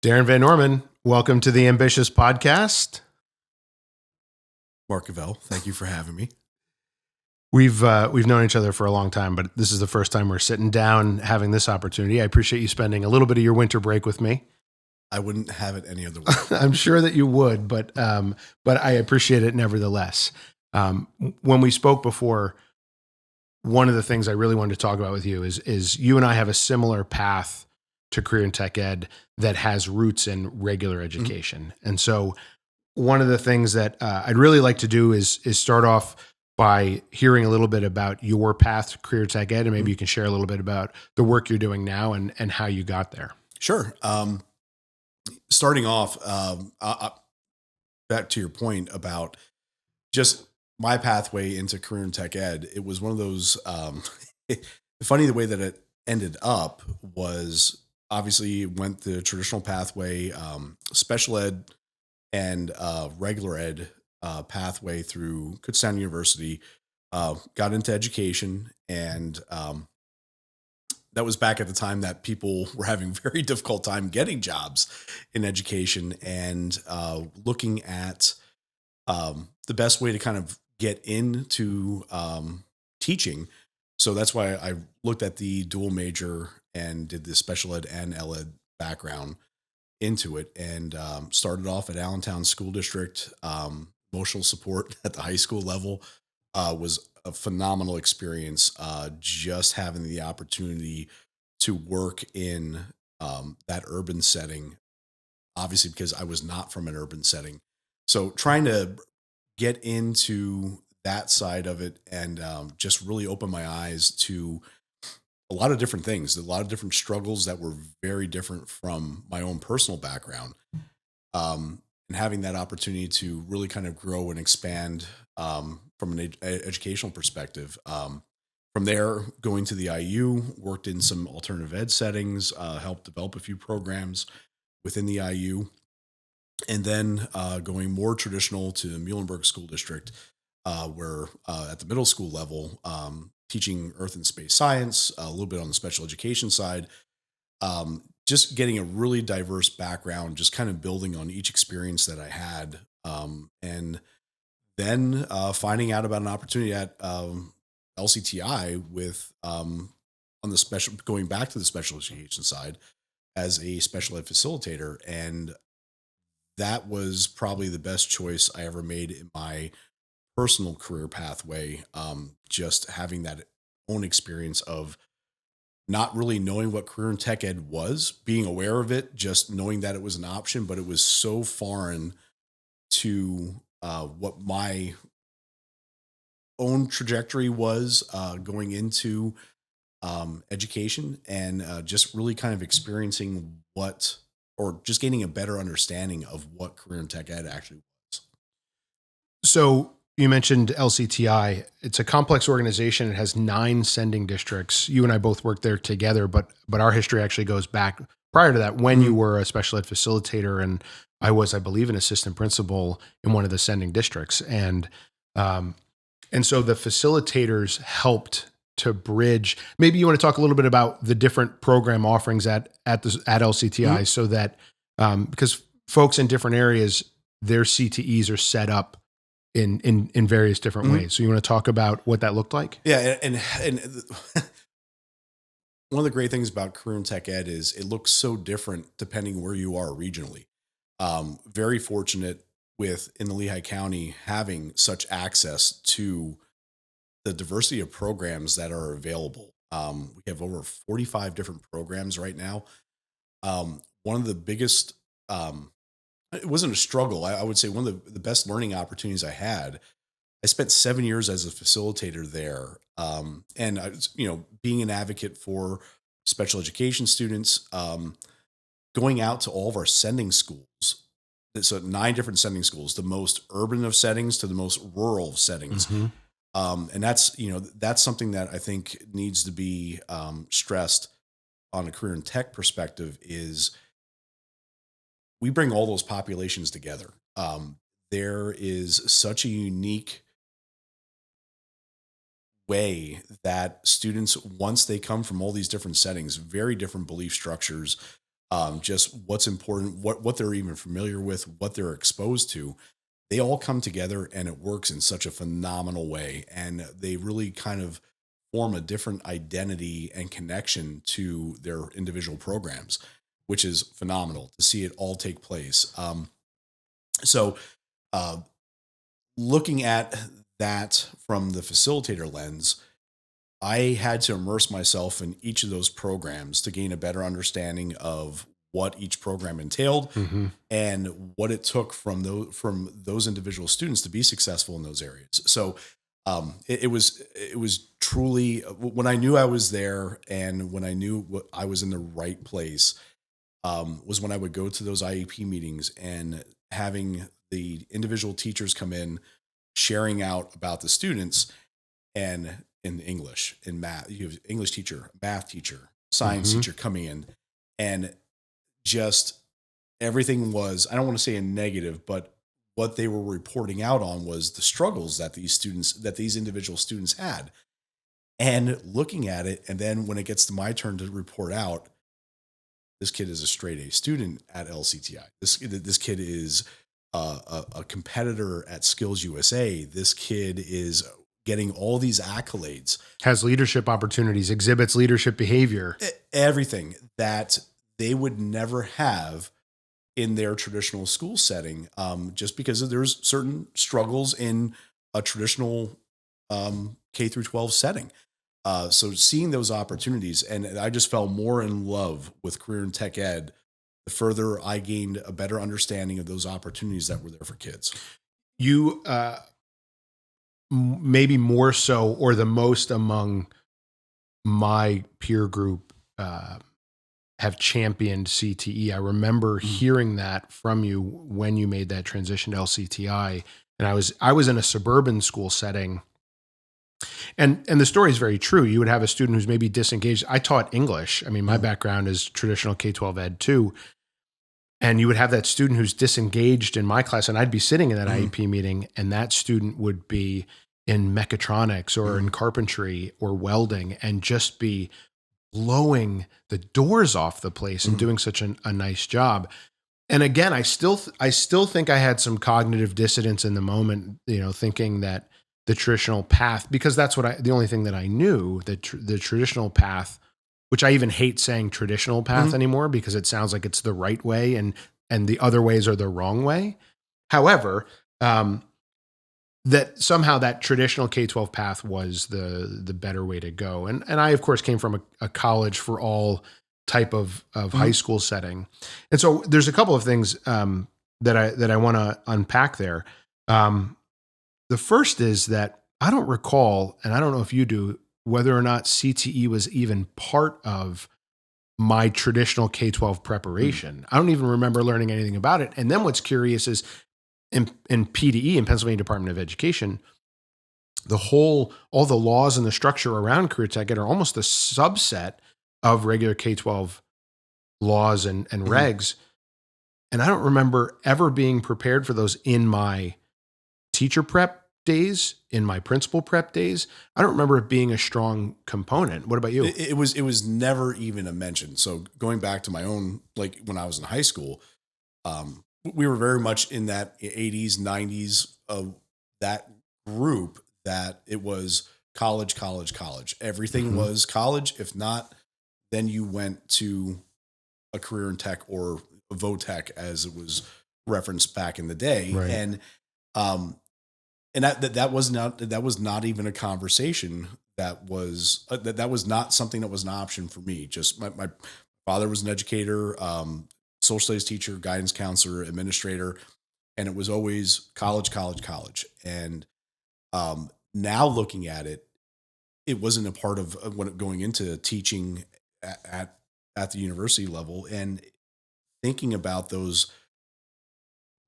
Darin Van Norman, welcome to the Ambitious Podcast. Mark Covelle, thank you for having me. We've known each other for a long time, but this is the first time we're sitting down having this opportunity. I appreciate you spending a little bit of your winter break with me. I wouldn't have it any other way. I'm sure that you would, but I appreciate it nevertheless. When we spoke before, one of the things I really wanted to talk about with you is you and I have a similar path to career in tech ed that has roots in regular education. And so one of the things that I'd really like to do is start off by hearing a little bit about your path to career tech ed, and maybe you can share a little bit about the work you're doing now and how you got there. Sure. Starting off, back to your point about just my pathway into career in tech ed, it was one of those, funny the way that it ended up was obviously went the traditional pathway, special ed and regular ed pathway through Kutztown University, got into education, and that was back at the time that people were having a very difficult time getting jobs in education, and looking at the best way to kind of get into teaching. So that's why I looked at the dual major and did the special ed and L-Ed background into it, and started off at Allentown School District. Emotional support at the high school level was a phenomenal experience. Just having the opportunity to work in that urban setting, obviously because I was not from an urban setting. So trying to get into that side of it and just really open my eyes to a lot of different things, a lot of different struggles that were very different from my own personal background. And having that opportunity to really kind of grow and expand from an educational perspective. From there, going to the IU, worked in some alternative ed settings, helped develop a few programs within the IU, and then going more traditional to Muhlenberg School District, where at the middle school level, teaching earth and space science, a little bit on the special education side, just getting a really diverse background, just kind of building on each experience that I had. And then finding out about an opportunity at LCTI with on the special, going back to the special education side as a special ed facilitator. And that was probably the best choice I ever made in my personal career pathway. Just having that own experience of not really knowing what career in tech ed was, being aware of it, just knowing that it was an option, but it was so foreign to what my own trajectory was going into education, and just really kind of experiencing or just gaining a better understanding of what career in tech ed actually was. So you mentioned LCTI. It's a complex organization. It has 9 sending districts. You and I both worked there together, but our history actually goes back prior to that when you were a special ed facilitator, and I was, I believe, an assistant principal in one of the sending districts. And so the facilitators helped to bridge. Maybe you want to talk a little bit about the different program offerings at LCTI, so that because folks in different areas, their CTEs are set up in various different ways. So you want to talk about what that looked like? Yeah. And one of the great things about career in tech ed is it looks so different depending where you are regionally. Very fortunate in the Lehigh County having such access to the diversity of programs that are available. We have over 45 different programs right now. One of the biggest, it wasn't a struggle. I would say one of the best learning opportunities I had. I spent 7 years as a facilitator there, and I was, being an advocate for special education students, going out to all of our sending schools. So 9 different sending schools, the most urban of settings to the most rural of settings. And that's something that I think needs to be stressed on a career in tech perspective is we bring all those populations together. There is such a unique way that students, once they come from all these different settings, very different belief structures, just what's important, what they're even familiar with, what they're exposed to. They all come together and it works in such a phenomenal way. And they really kind of form a different identity and connection to their individual programs, which is phenomenal to see it all take place. So, uh, looking at that from the facilitator lens, I had to immerse myself in each of those programs to gain a better understanding of what each program entailed Mm-hmm. and what it took from those individual students to be successful in those areas. So it was truly when I knew I was there and when I knew what I was in the right place, was when I would go to those IEP meetings and having the individual teachers come in, sharing out about the students, and in English, in math, you have English teacher, math teacher, science Mm-hmm. teacher coming in, and just everything was, I don't want to say a negative, but what they were reporting out on was the struggles that these individual students had. And looking at it, and then when it gets to my turn to report out, this kid is a straight A student at LCTI. This kid is a competitor at Skills USA. This kid is getting all these accolades, Has leadership opportunities, exhibits leadership behavior. everything that they would never have in their traditional school setting, just because there's certain struggles in a traditional K through 12 setting. So seeing those opportunities, and I just fell more in love with career and tech ed the further I gained a better understanding of those opportunities that were there for kids. You maybe more so or the most among my peer group have championed CTE. I remember hearing that from you when you made that transition to LCTI, and I was in a suburban school setting. And the story is very true. You would have a student who's maybe disengaged. I taught English. I mean, my background is traditional K-12 ed too. And you would have that student who's disengaged in my class, and I'd be sitting in that IEP meeting, and that student would be in mechatronics or in carpentry or welding and just be blowing the doors off the place and doing such a nice job. And again, I still think I had some cognitive dissonance in the moment, thinking that the traditional path, because that's the only thing that I knew, that the traditional path, which I even hate saying traditional path anymore because it sounds like it's the right way and the other ways are the wrong way. However, that somehow that traditional K-12 path was the better way to go. And I, of course, came from a college for all type of high school setting. And so there's a couple of things that I want to unpack there. The first is that I don't recall, and I don't know if you do, whether or not CTE was even part of my traditional K-12 preparation. I don't even remember learning anything about it. And then what's curious is in PDE, in Pennsylvania Department of Education, all the laws and the structure around career tech ed are almost a subset of regular K-12 laws and regs. And I don't remember ever being prepared for those in my teacher prep days, in my principal prep days. I don't remember it being a strong component. What about you? It was never even a mention. So going back to my own, like when I was in high school, we were very much in that 80s, 90s of that group that it was college, college, college. Everything was college. If not, then you went to a career in tech or a VOTech as it was referenced back in the day. Right. And that was not even a conversation that was not something that was an option for me. Just my father was an educator, social studies teacher, guidance counselor, administrator, and it was always college, college, college. And now looking at it, it wasn't a part of when going into teaching at the university level and thinking about those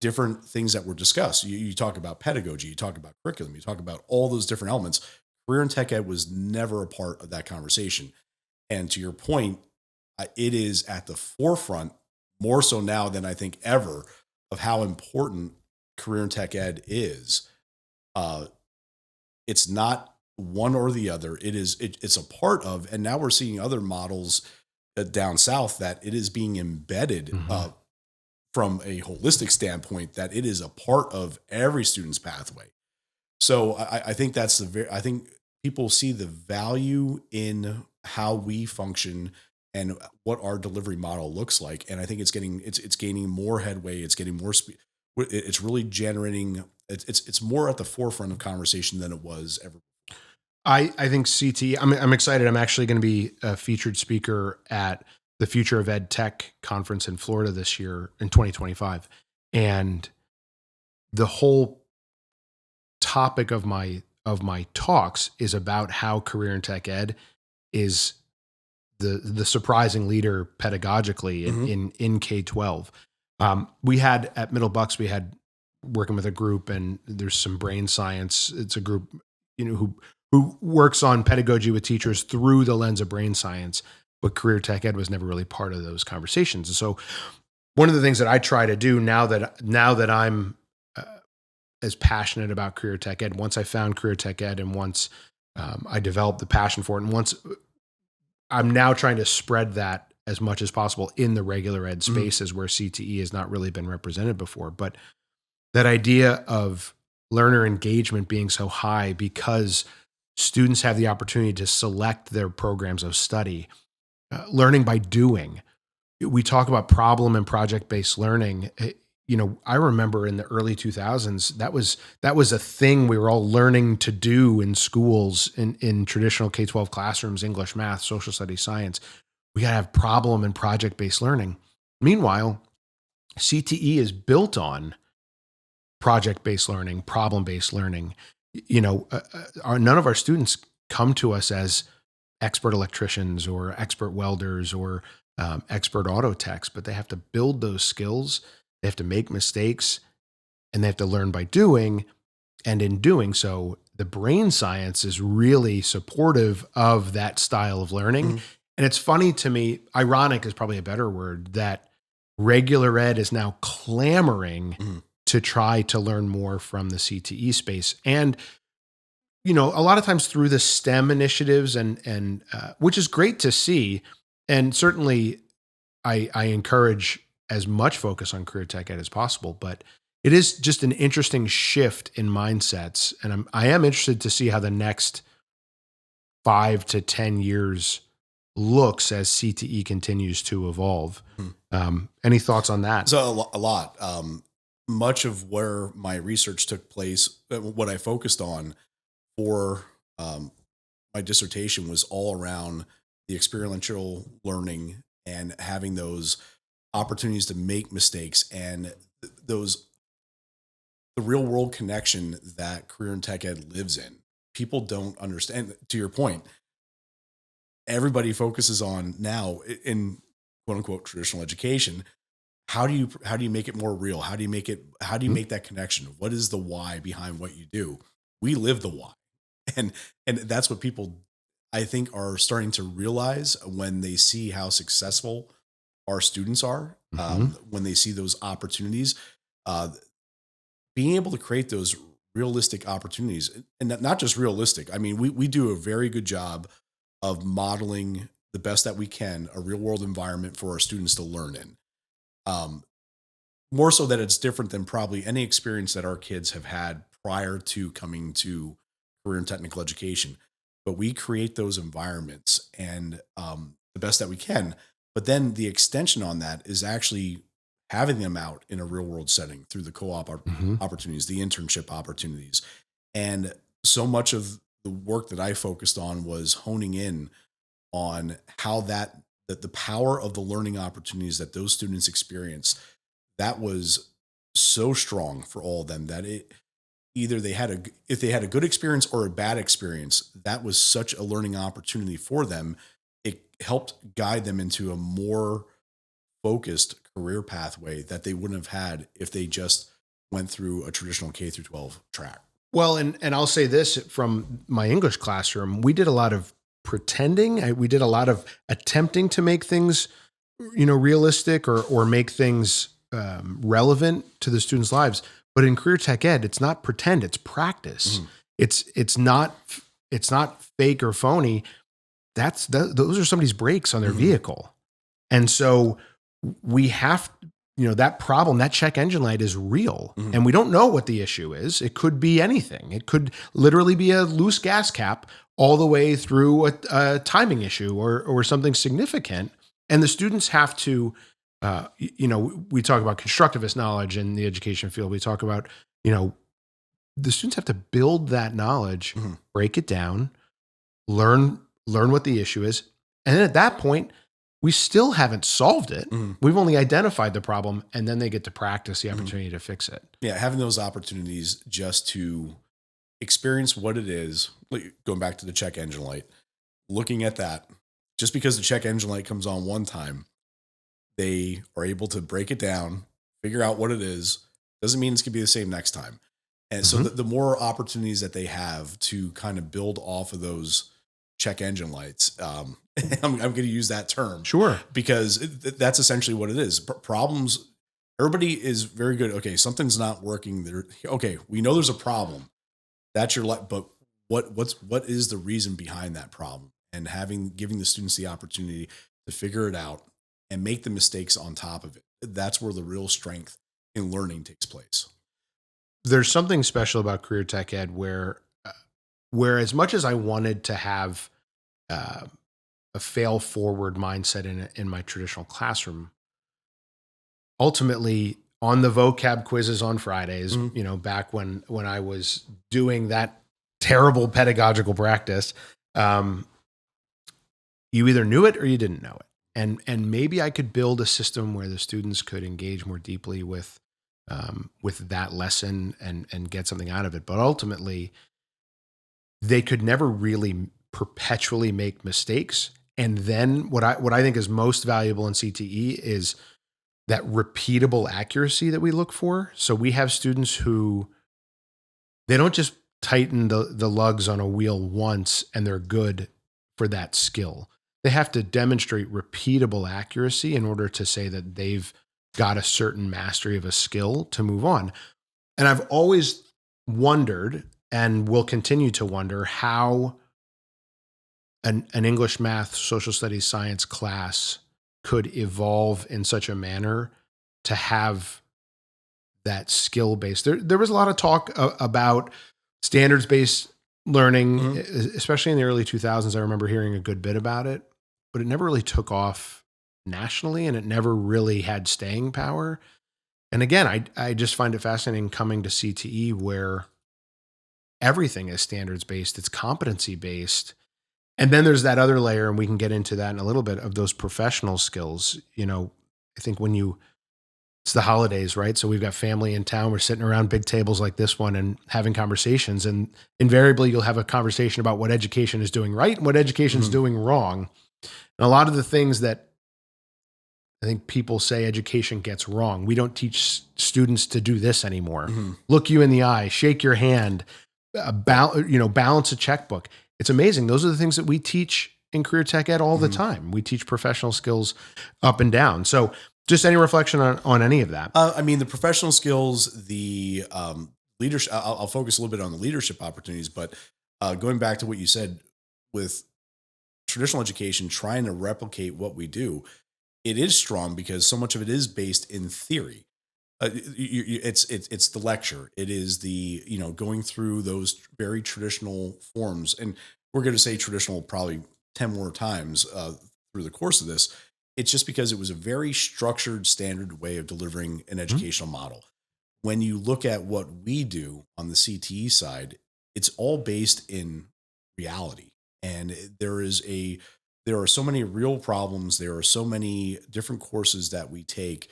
different things that were discussed. You talk about pedagogy, you talk about curriculum, you talk about all those different elements. Career and tech ed was never a part of that conversation. And to your point, it is at the forefront more so now than I think ever of how important career and tech ed is. It's not one or the other. It's a part of, and now we're seeing other models down south that it is being embedded from a holistic standpoint, that it is a part of every student's pathway. So I think I think people see the value in how we function and what our delivery model looks like. And I think it's gaining more headway. It's getting more speed. It's really generating, it's more at the forefront of conversation than it was ever. I think CT, I'm excited. I'm actually going to be a featured speaker at the Future of Ed Tech conference in Florida this year in 2025. And the whole topic of my talks is about how career and tech ed is the surprising leader pedagogically in K-12. We had at Middle Bucks, we had working with a group, and there's some brain science. It's a group, who works on pedagogy with teachers through the lens of brain science, but career tech ed was never really part of those conversations. And so one of the things that I try to do now that I'm as passionate about career tech ed, once I found career tech ed and once I developed the passion for it, and once I'm now trying to spread that as much as possible in the regular ed spaces where CTE has not really been represented before. But that idea of learner engagement being so high because students have the opportunity to select their programs of study, learning by doing. We talk about problem and project-based learning. I remember in the early 2000s, that was a thing we were all learning to do in schools, in traditional K-12 classrooms, English, math, social studies, science. We got to have problem and project-based learning. Meanwhile, CTE is built on project-based learning, problem-based learning. None of our students come to us as expert electricians or expert welders or expert auto techs, but they have to build those skills. They have to make mistakes, and they have to learn by doing. And in doing so, the brain science is really supportive of that style of learning. And it's funny to me, ironic is probably a better word, that regular ed is now clamoring to try to learn more from the CTE space. And, a lot of times through the STEM initiatives and which is great to see. And certainly I encourage as much focus on career tech ed as possible, but it is just an interesting shift in mindsets. And I am interested to see how the next 5 to 10 years looks as CTE continues to evolve. Any thoughts on that? So a lot. Much of where my research took place, what I focused on for my dissertation was all around the experiential learning and having those opportunities to make mistakes and the real world connection that career and tech ed lives in. People don't understand, to your point. Everybody focuses on now in quote unquote traditional education. How do you make it more real? How do you make that connection? What is the why behind what you do? We live the why. And that's what people, I think, are starting to realize when they see how successful our students are, when they see those opportunities, being able to create those realistic opportunities, and not just realistic. I mean, we do a very good job of modeling the best that we can, a real world environment for our students to learn in. More so that it's different than probably any experience that our kids have had prior to coming to career and technical education. But we create those environments and the best that we can. But then the extension on that is actually having them out in a real world setting through the co-op opportunities, the internship opportunities. And so much of the work that I focused on was honing in on how that the power of the learning opportunities that those students experience, that was so strong for all of them that if they had a good experience or a bad experience, that was such a learning opportunity for them. It helped guide them into a more focused career pathway that they wouldn't have had if they just went through a traditional K through 12 track. Well, and I'll say this from my English classroom, we did a lot of pretending. We did a lot of attempting to make things, realistic or make things relevant to the students' lives. But in career tech ed, it's not pretend; it's practice. It's not fake or phony. Those are somebody's brakes on their vehicle. And so we have, that problem, that check engine light is real. Mhm. And we don't know what the issue is. It could be anything. It could literally be a loose gas cap all the way through a timing issue or something significant. And the students have to, we talk about constructivist knowledge in the education field. We talk about, the students have to build that knowledge, Mhm. break it down, learn what the issue is. And then at that point, we still haven't solved it. Mhm. We've only identified the problem, and then they get to practice the opportunity to fix it. Yeah, having those opportunities just to experience what it is, like going back to the check engine light, looking at that, just because the check engine light comes on one time, they are able to break it down, figure out what it is, doesn't mean it's going to be the same next time. And so Mhm. the more opportunities that they have to kind of build off of those check engine lights, I'm going to use that term Sure. because that's essentially what it is. Problems, everybody is very good. Okay, something's not working there. Okay, we know there's a problem. That's your life, but what is the reason behind that problem? And giving the students the opportunity to figure it out and make the mistakes on top of it. That's where the real strength in learning takes place. There's something special about career tech ed where as much as I wanted to have uh, a fail forward mindset in my traditional classroom, ultimately on the vocab quizzes on Fridays, Mhm. back when I was doing that terrible pedagogical practice, um, you either knew it or you didn't know it. And maybe I could build a system where the students could engage more deeply with that lesson and get something out of it. But ultimately, they could never really perpetually make mistakes. And then what I think is most valuable in CTE is that repeatable accuracy that we look for. So we have students who they don't just tighten the lugs on a wheel once and they're good for that skill. They have to demonstrate repeatable accuracy in order to say that they've got a certain mastery of a skill to move on. And I've always wondered and will continue to wonder how an English, math, social studies, science class could evolve in such a manner to have that skill based. There was a lot of talk about standards based learning, Mhm. especially in the early 2000s. I remember hearing a good bit about it, but it never really took off nationally and it never really had staying power. And again, I just find it fascinating coming to CTE where everything is standards based, it's competency based. And then there's that other layer, and we can get into that in a little bit of those professional skills. I think it's the holidays, right? So we've got family in town. We're sitting around big tables like this one and having conversations. And invariably, you'll have a conversation about what education is doing right and what education is Mhm. doing wrong. And a lot of the things that I think people say education gets wrong. We don't teach students to do this anymore. Mhm. Look you in the eye, shake your hand, Yep. balance a checkbook. It's amazing. Those are the things that we teach in career tech ed all the Mhm. time. We teach professional skills up and down. So just any reflection on any of that? I mean, the professional skills, the leadership. I'll focus a little bit on the leadership opportunities, but going back to what you said with traditional education, trying to replicate what we do, it is strong because so much of it is based in theory. It's the lecture. It is the going through those very traditional forms, and we're going to say traditional probably 10 more times through the course of this. It's just because it was a very structured, standard way of delivering an Mhm. educational model. When you look at what we do on the CTE side, it's all based in reality, and there are so many real problems. There are so many different courses that we take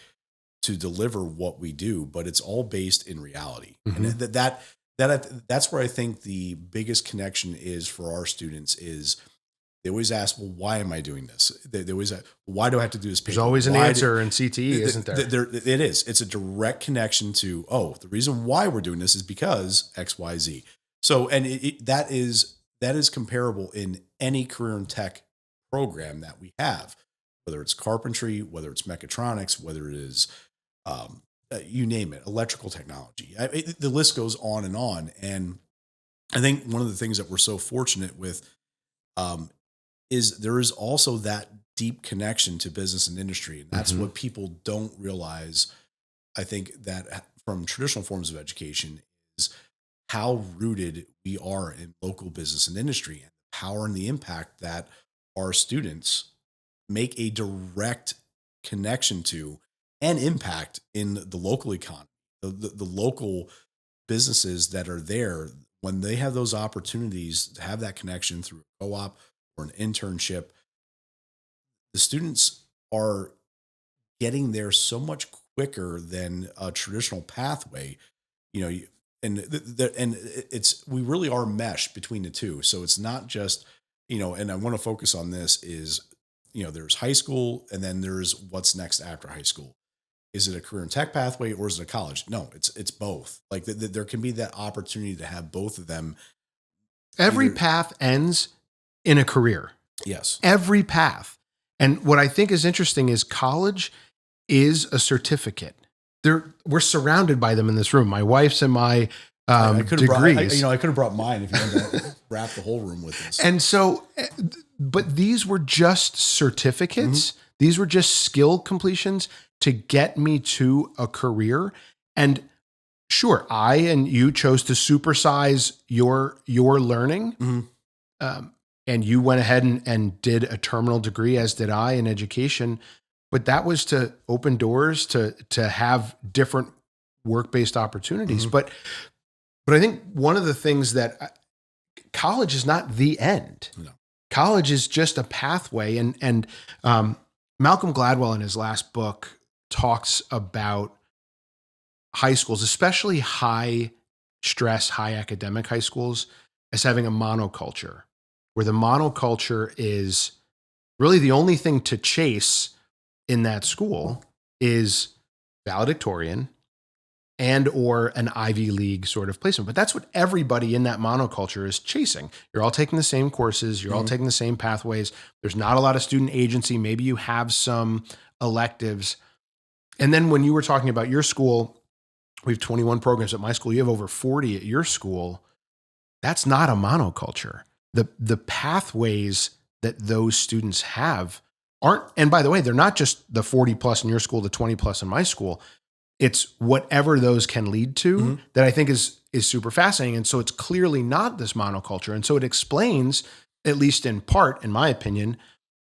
to deliver what we do, but it's all based in reality. And Mhm. that's where I think the biggest connection is for our students is they always ask, well, why am I doing this? They always ask, why do I have to do this There's paper? always an Why do, answer in CTE, isn't there? it is. It's a direct connection to, oh, the reason why we're doing this is because X, Y, Z. So, and that is comparable in any career in tech program that we have, whether it's carpentry, whether it's mechatronics, whether it is you name it, electrical technology. The list goes on and on. And I think one of the things that we're so fortunate with um, is there is also that deep connection to business and industry. And that's what people don't realize. I think that from traditional forms of education is how rooted we are in local business and industry, and the power and the impact that our students make a direct connection to and impact in the local economy, the local businesses that are there. When they have those opportunities to have that connection through a co-op or an internship, the students are getting there so much quicker than a traditional pathway. You know, and it's, we really are meshed between the two. So it's not just, and I want to focus on this is, there's high school and then there's what's next after high school. Is it a career and tech pathway or is it a college? No, it's both. Like there can be that opportunity to have both of them. Every path ends in a career. Yes. Every path. And what I think is interesting is college is a certificate. We're surrounded by them in this room. My wife's and my I could have degrees. I could have brought mine if you wanted to wrap the whole room with this. And so, but these were just certificates. These were just skill completions to get me to a career. And sure, I and you chose to supersize your learning. And you went ahead and did a terminal degree, as did I, in education. But that was to open doors to have different work-based opportunities. But I think one of the things that college is not the end. No. College is just a pathway. And Malcolm Gladwell in his last book talks about high schools, especially high stress, high academic high schools, as having a monoculture, where the monoculture is really the only thing to chase in that school is valedictorian and or an Ivy League sort of placement. But that's what everybody in that monoculture is chasing. You're all taking the same courses. You're all taking the same pathways. There's not a lot of student agency. Maybe you have some electives. And then when you were talking about your school, we have 21 programs at my school. You have over 40 at your school. That's not a monoculture. The pathways that those students have aren't, and by the way, they're not just the 40 plus in your school, the 20 plus in my school. It's whatever those can lead to that I think is super fascinating. And so it's clearly not this monoculture. And so it explains, at least in part, in my opinion,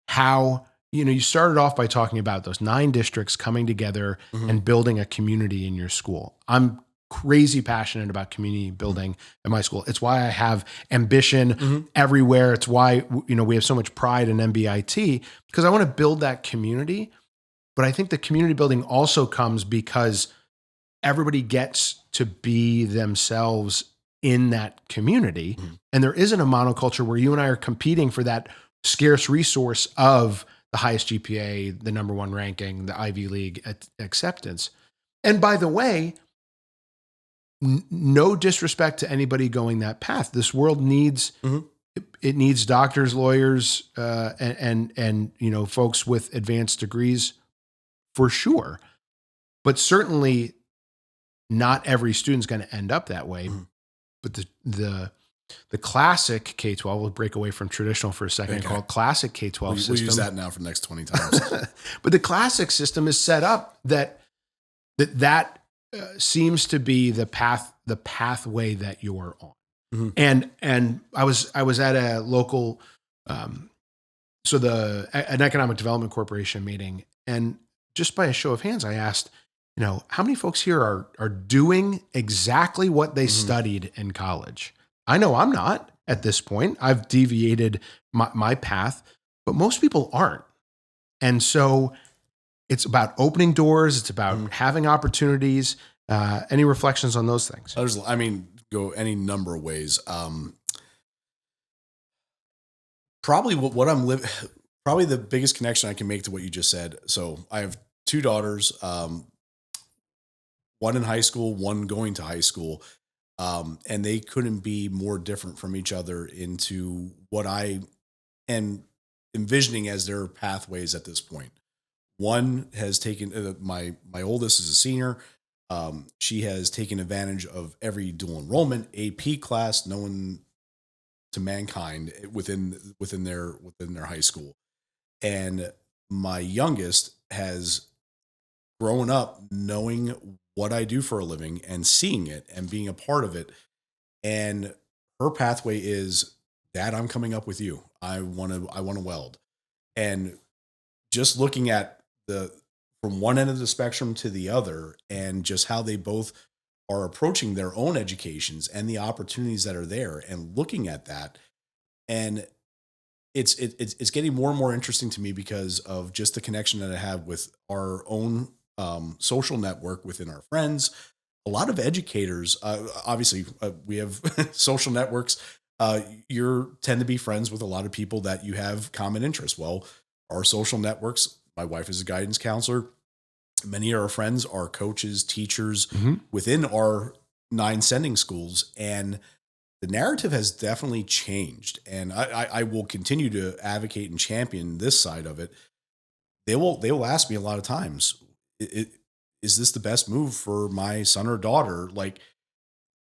how, you started off by talking about those 9 districts coming together and building a community in your school. I'm crazy passionate about community building at my school. It's why I have ambition everywhere. It's why, we have so much pride in MBIT, because I want to build that community. But I think the community building also comes because everybody gets to be themselves in that community. And there isn't a monoculture where you and I are competing for that scarce resource of the highest GPA, the number 1 ranking, the Ivy League acceptance. And by the way, no disrespect to anybody going that path. This world needs, it needs doctors, lawyers, and folks with advanced degrees for sure. But certainly not every student's going to end up that way. But the classic K-12, we'll break away from traditional for a second, called classic K-12 system. We'll use that now for the next 20 times. But the classic system is set up that seems to be the pathway that you're on. And I was at a local, an economic development corporation meeting, and just by a show of hands, I asked, how many folks here are doing exactly what they studied in college? I know I'm not at this point. I've deviated my path, but most people aren't. And so it's about opening doors. It's about having opportunities. Any reflections on those things? Go any number of ways. Probably probably the biggest connection I can make to what you just said. So I have 2 daughters, one in high school, one going to high school. And they couldn't be more different from each other into what I am envisioning as their pathways at this point. One has taken, my oldest is a senior. She has taken advantage of every dual enrollment AP class known to mankind within their high school. And my youngest has grown up knowing what I do for a living and seeing it and being a part of it. And her pathway is, Dad, I'm coming up with you. I want to weld. And just looking at the from one end of the spectrum to the other and just how they both are approaching their own educations and the opportunities that are there and looking at that. And it's getting more and more interesting to me because of just the connection that I have with our own social network within our friends. A lot of educators, obviously, we have social networks. You tend to be friends with a lot of people that you have common interests. Well, our social networks. My wife is a guidance counselor. Many of our friends are coaches, teachers within our 9 sending schools, and the narrative has definitely changed. And I will continue to advocate and champion this side of it. They will ask me a lot of times, is this the best move for my son or daughter? Like,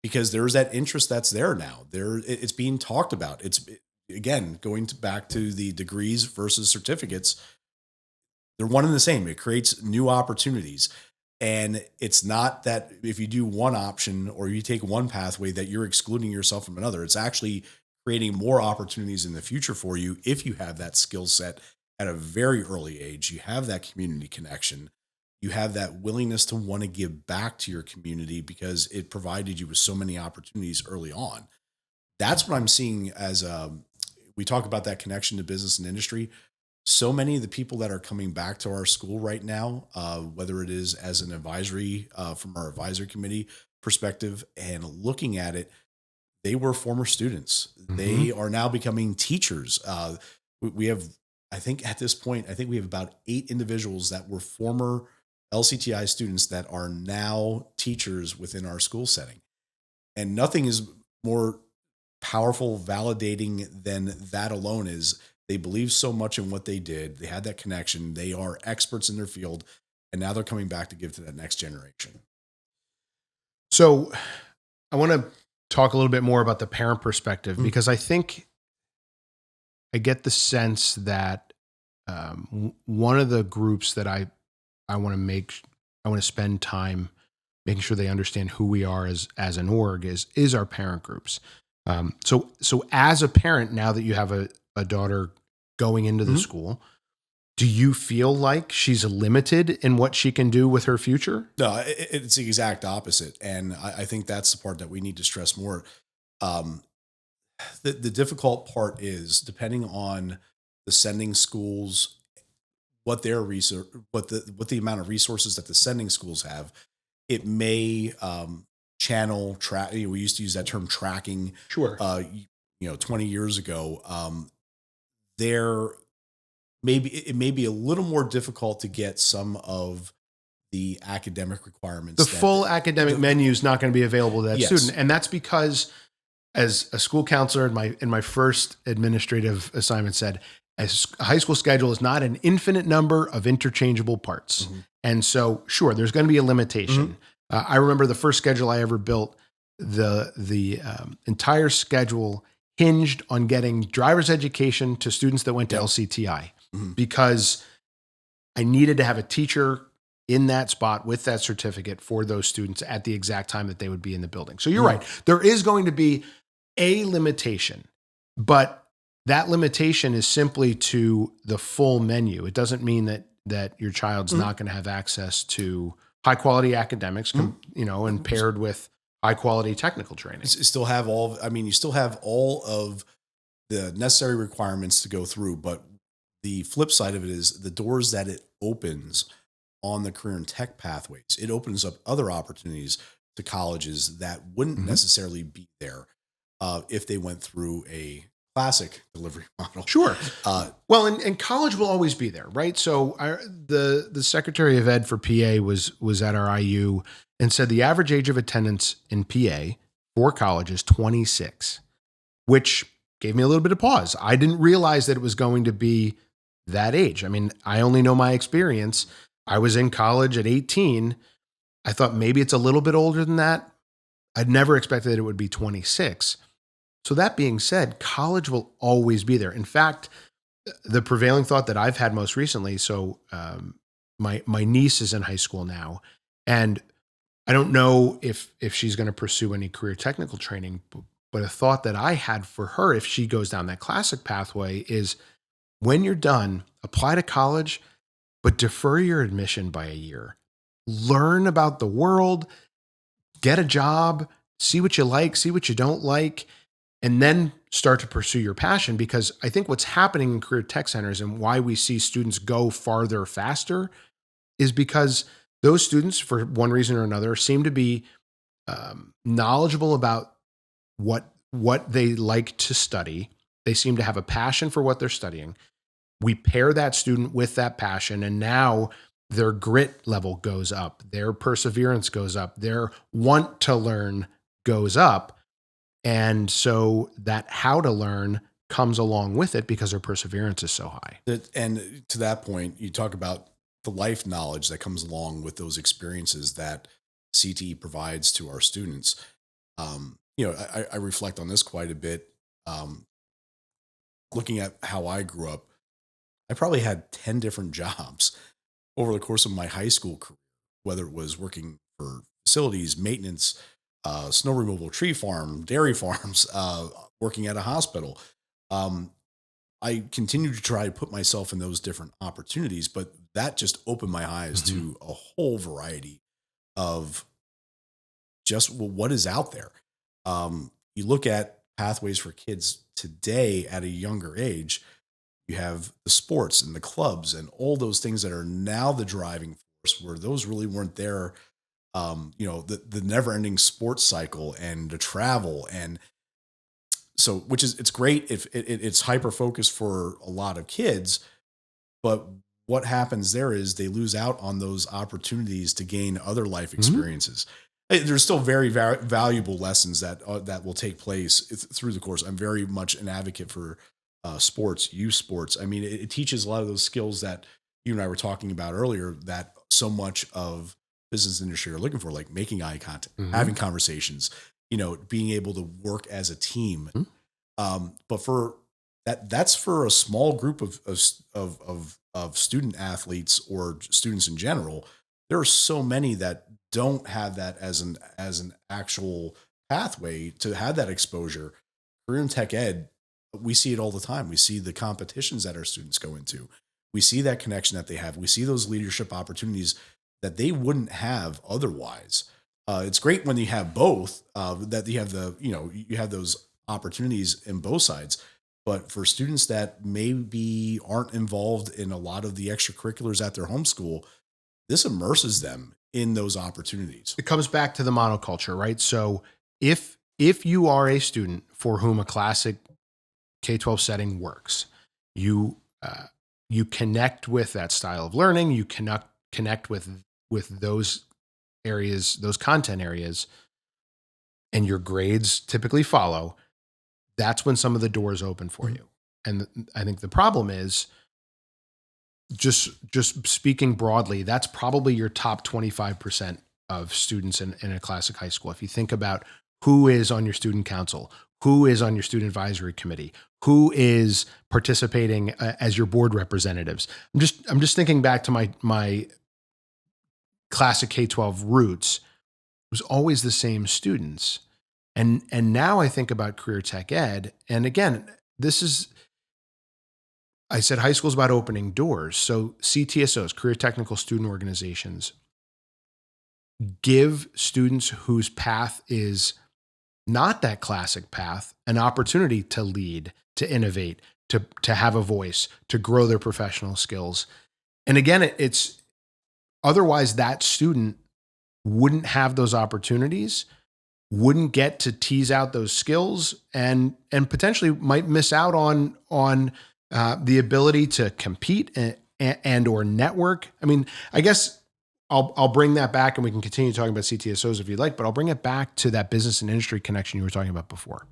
because there's that interest that's there now. It's being talked about. Again, going back to the degrees versus certificates. They're one and the same. It creates new opportunities. And it's not that if you do one option or you take one pathway that you're excluding yourself from another. It's actually creating more opportunities in the future for you if you have that skill set at a very early age. You have that community connection. You have that willingness to want to give back to your community because it provided you with so many opportunities early on. That's what I'm seeing as we talk about that connection to business and industry. So many of the people that are coming back to our school right now, whether it is as an advisory from our advisory committee perspective and looking at it, they were former students. They are now becoming teachers. We have, I think at this point, I think we have about 8 individuals that were former LCTI students that are now teachers within our school setting. And nothing is more powerful, validating than that alone is they believe so much in what they did. They had that connection. They are experts in their field. And now they're coming back to give to that next generation. So I want to talk a little bit more about the parent perspective because I think I get the sense that one of the groups that I want to spend time making sure they understand who we are as an org is our parent groups. So as a parent, now that you have a daughter going into the school, do you feel like she's limited in what she can do with her future? No, it's the exact opposite. And I think that's the part that we need to stress more. The difficult part is depending on the sending schools, what their research, what the amount of resources that the sending schools have, it may channel track. We used to use that term tracking. Sure. 20 years ago. It may be a little more difficult to get some of the academic requirements. The full academic menu is not going to be available to that Yes. student, and that's because, as a school counselor in my first administrative assignment said, a high school schedule is not an infinite number of interchangeable parts, and so sure, there's going to be a limitation. I remember the first schedule I ever built. The entire schedule hinged on getting driver's education to students that went to LCTI because I needed to have a teacher in that spot with that certificate for those students at the exact time that they would be in the building. So you're right. There is going to be a limitation, but that limitation is simply to the full menu. It doesn't mean that your child's not going to have access to high quality academics, and paired with high quality technical training. You still have all of the necessary requirements to go through, but the flip side of it is the doors that it opens on the career and tech pathways. It opens up other opportunities to colleges that wouldn't necessarily be there if they went through a classic delivery model. Sure. Well, and college will always be there, right? So the Secretary of Ed for PA was at our IU and said the average age of attendance in PA for college is 26, which gave me a little bit of pause. I didn't realize that it was going to be that age. I mean, I only know my experience. I was in college at 18. I thought maybe it's a little bit older than that. I'd never expected that it would be 26. So that being said, college will always be there. In fact, the prevailing thought that I've had most recently. So my niece is in high school now, and I don't know if she's going to pursue any career technical training, but a thought that I had for her if she goes down that classic pathway is when you're done, apply to college, but defer your admission by a year. Learn about the world, get a job, see what you like, see what you don't like, and then start to pursue your passion. Because I think what's happening in career tech centers and why we see students go farther faster is because those students, for one reason or another, seem to be knowledgeable about what they like to study. They seem to have a passion for what they're studying. We pair that student with that passion, and now their grit level goes up, their perseverance goes up, their want to learn goes up. And so that how to learn comes along with it because their perseverance is so high. And to that point, you talk about the life knowledge that comes along with those experiences that CTE provides to our students. I reflect on this quite a bit. Looking at how I grew up, I probably had 10 different jobs over the course of my high school career, whether it was working for facilities, maintenance, snow removal, tree farm, dairy farms, working at a hospital. I continue to try to put myself in those different opportunities, but that just opened my eyes to a whole variety of just what is out there. You look at pathways for kids today at a younger age, you have the sports and the clubs and all those things that are now the driving force where those really weren't there. The never ending sports cycle and the travel. And so, it's great if it's hyper focused for a lot of kids, but what happens there is they lose out on those opportunities to gain other life experiences. There's still very valuable lessons that will take place through the course. I'm very much an advocate for sports, youth sports. I mean, it teaches a lot of those skills that you and I were talking about earlier that so much of business industry are looking for, like making eye contact, having conversations, being able to work as a team. But for that's for a small group of student athletes or students in general. There are so many that don't have that as an actual pathway to have that exposure. Career in tech ed, we see it all the time. We see the competitions that our students go into. We see that connection that they have. We see those leadership opportunities that they wouldn't have otherwise. It's great when you have both, that you have you have those opportunities in both sides. But for students that maybe aren't involved in a lot of the extracurriculars at their home school, this immerses them in those opportunities. It comes back to the monoculture, right? So if you are a student for whom a classic K-12 setting works, you connect with that style of learning, you connect with those areas, those content areas, and your grades typically follow, that's when some of the doors open for you. And I think the problem is just speaking broadly, that's probably your top 25% of students in a classic high school. If you think about who is on your student council, who is on your student advisory committee, who is participating as your board representatives. I'm just thinking back to my classic K-12 roots. It was always the same students. And now I think about career tech ed. And again, I said high school is about opening doors. So CTSOs, career technical student organizations, give students whose path is not that classic path an opportunity to lead, to innovate, to have a voice, to grow their professional skills. And again, it's otherwise that student wouldn't have those opportunities, wouldn't get to tease out those skills, and potentially might miss out on the ability to compete and or network. I mean, I guess I'll bring that back, and we can continue talking about CTSOs if you'd like, but I'll bring it back to that business and industry connection you were talking about before.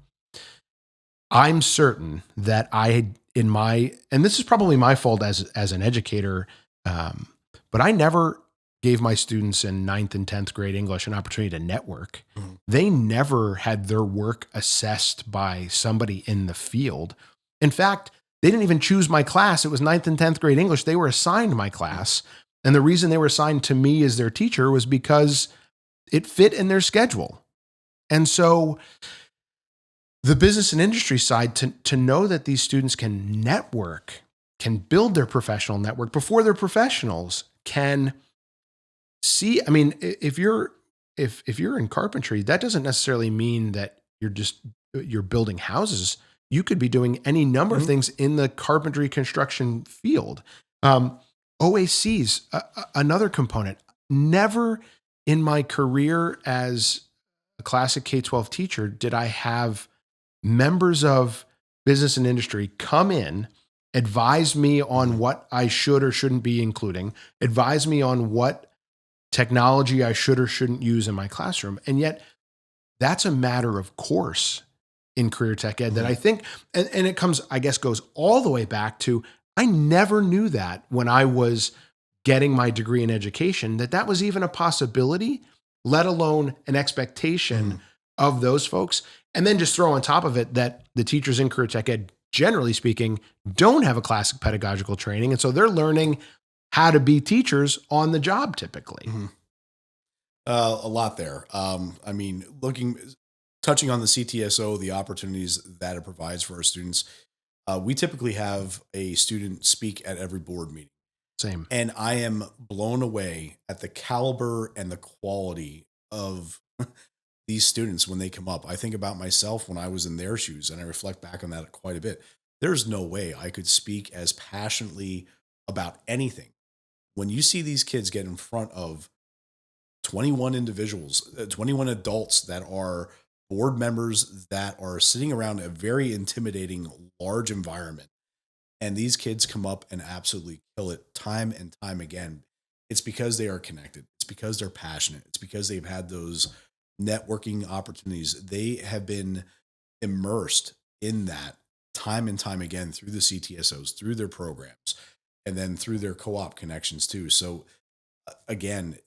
I'm certain that and this is probably my fault as an educator, but I never gave my students in 9th and 10th grade English an opportunity to network. They never had their work assessed by somebody in the field. In fact, They didn't even choose my class. It was 9th and 10th grade English. They were assigned my class. And the reason they were assigned to me as their teacher was because it fit in their schedule. And so the business and industry side, to know that these students can network, can build their professional network before they're professionals, can see, I mean, if you're in carpentry, that doesn't necessarily mean that you're building houses. You could be doing any number of things in the carpentry construction field. OACs, another component. Never in my career as a classic K-12 teacher did I have members of business and industry come in, advise me on what I should or shouldn't be including, advise me on what technology I should or shouldn't use in my classroom. And yet that's a matter of course in career tech ed that I think, and it comes, I guess, goes all the way back to, I never knew that when I was getting my degree in education, that was even a possibility, let alone an expectation of those folks. And then just throw on top of it that the teachers in career tech ed, generally speaking, don't have a classic pedagogical training. And so they're learning how to be teachers on the job typically. A lot there. I mean, touching on the CTSO, the opportunities that it provides for our students, we typically have a student speak at every board meeting. Same. And I am blown away at the caliber and the quality of these students when they come up. I think about myself when I was in their shoes, and I reflect back on that quite a bit. There's no way I could speak as passionately about anything. When you see these kids get in front of 21 individuals, 21 adults that are board members that are sitting around a very intimidating, large environment, and these kids come up and absolutely kill it time and time again, it's because they are connected. It's because they're passionate. It's because they've had those networking opportunities. They have been immersed in that time and time again through the CTSOs, through their programs, and then through their co-op connections too. So again,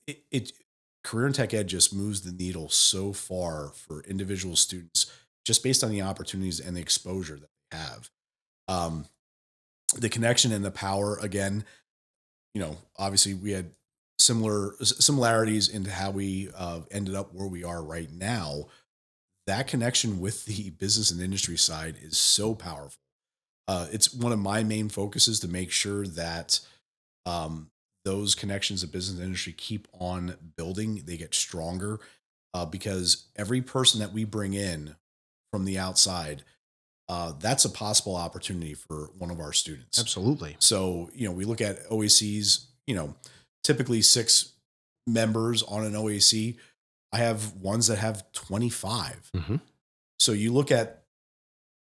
career and tech ed just moves the needle so far for individual students just based on the opportunities and the exposure that they have. The connection and the power, again, obviously we had similarities into how we ended up where we are right now. That connection with the business and industry side is so powerful. It's one of my main focuses to make sure that those connections of business and industry keep on building. They get stronger because every person that we bring in from the outside, that's a possible opportunity for one of our students. Absolutely. So, we look at OACs, typically 6 members on an OAC. I have ones that have 25. So you look at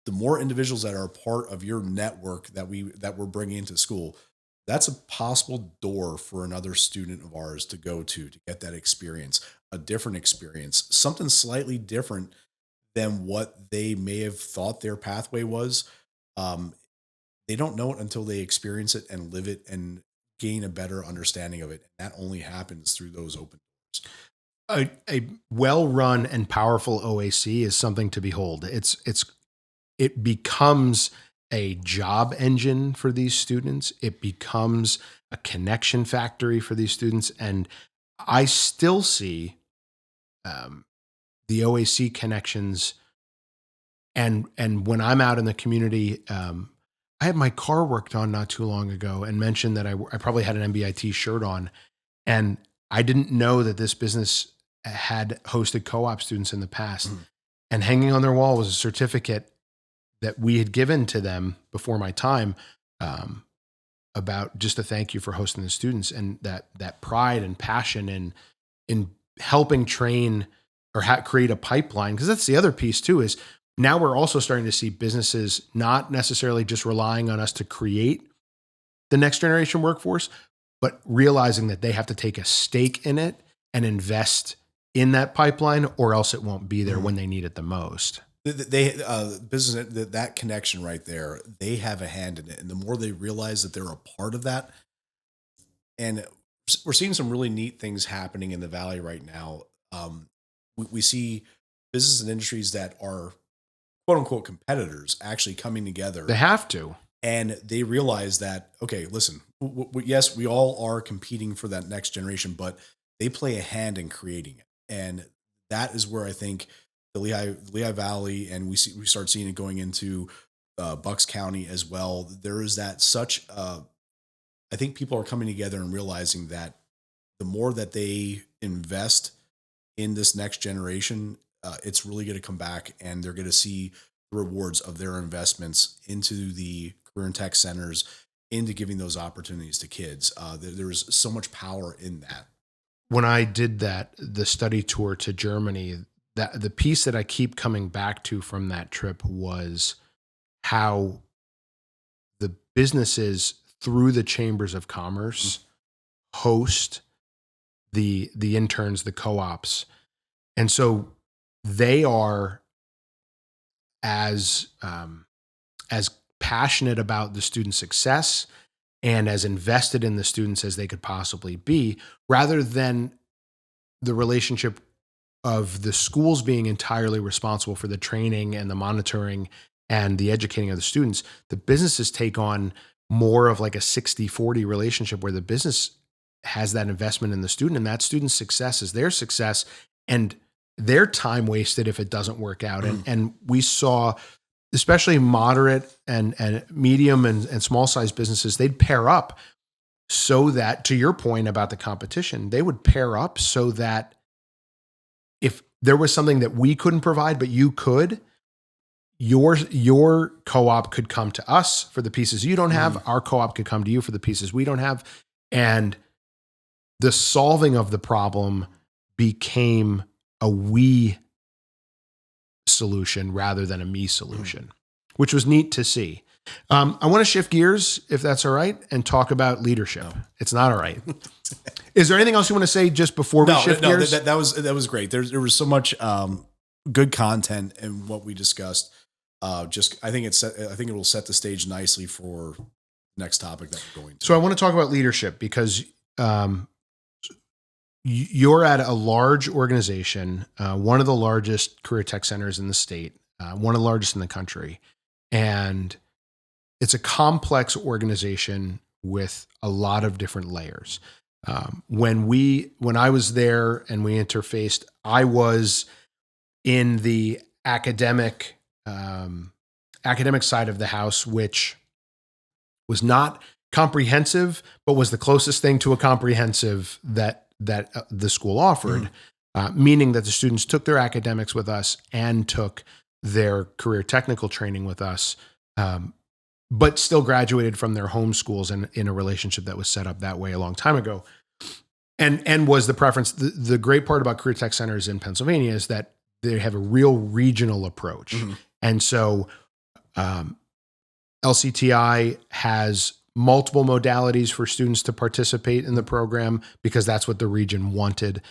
the more individuals that are a part of your network that we're bringing into school, that's a possible door for another student of ours to go to get that experience, a different experience, something slightly different than what they may have thought their pathway was. They don't know it until they experience it and live it and gain a better understanding of it. And that only happens through those open doors. A well-run and powerful OAC is something to behold. It becomes a job engine for these students. It becomes a connection factory for these students. And I still see the OAC connections. And when I'm out in the community, I had my car worked on not too long ago and mentioned that I probably had an MBIT shirt on. And I didn't know that this business had hosted co-op students in the past. And hanging on their wall was a certificate that we had given to them before my time about just a thank you for hosting the students, and that pride and passion in helping train or create a pipeline. Because that's the other piece too, is now we're also starting to see businesses not necessarily just relying on us to create the next generation workforce, but realizing that they have to take a stake in it and invest in that pipeline, or else it won't be there when they need it the most. Business, that connection right there, they have a hand in it. And the more they realize that they're a part of that, and we're seeing some really neat things happening in the Valley right now. We see business and industries that are quote unquote competitors actually coming together. They have to. And they realize that, okay, listen, yes, we all are competing for that next generation, but they play a hand in creating it. And that is where I think the Lehigh Valley, and we start seeing it going into Bucks County as well. There is that such, I think people are coming together and realizing that the more that they invest in this next generation, it's really going to come back, and they're going to see the rewards of their investments into the career and tech centers, into giving those opportunities to kids. There's so much power in that. When I did the study tour to Germany, that the piece that I keep coming back to from that trip was how the businesses through the chambers of commerce host the interns, the co-ops. And so they are as passionate about the student success and as invested in the students as they could possibly be, rather than the relationship of the schools being entirely responsible for the training and the monitoring and the educating of the students. The businesses take on more of like a 60-40 relationship where the business has that investment in the student, and that student's success is their success and their time wasted if it doesn't work out. And we saw, especially moderate and medium and small size businesses, they'd pair up so that, to your point about the competition, they would pair up so that if there was something that we couldn't provide, but you could, your co-op could come to us for the pieces you don't have. Our co-op could come to you for the pieces we don't have. And the solving of the problem became a we solution rather than a me solution, which was neat to see. I want to shift gears, if that's all right, and talk about leadership. No. It's not all right. Is there anything else you want to say just before we shift gears? That was great. There was so much good content in what we discussed. I think it will set the stage nicely for next topic that we're going to. So I want to talk about leadership because you're at a large organization, one of the largest career tech centers in the state, one of the largest in the country, and it's a complex organization with a lot of different layers. When I was there and we interfaced, I was in the academic side of the house, which was not comprehensive, but was the closest thing to a comprehensive that the school offered, meaning that the students took their academics with us and took their career technical training with us, but still graduated from their home schools and in a relationship that was set up that way a long time ago. And was the preference. The great part about career tech centers in Pennsylvania is that they have a real regional approach. And so LCTI has multiple modalities for students to participate in the program because that's what the region wanted.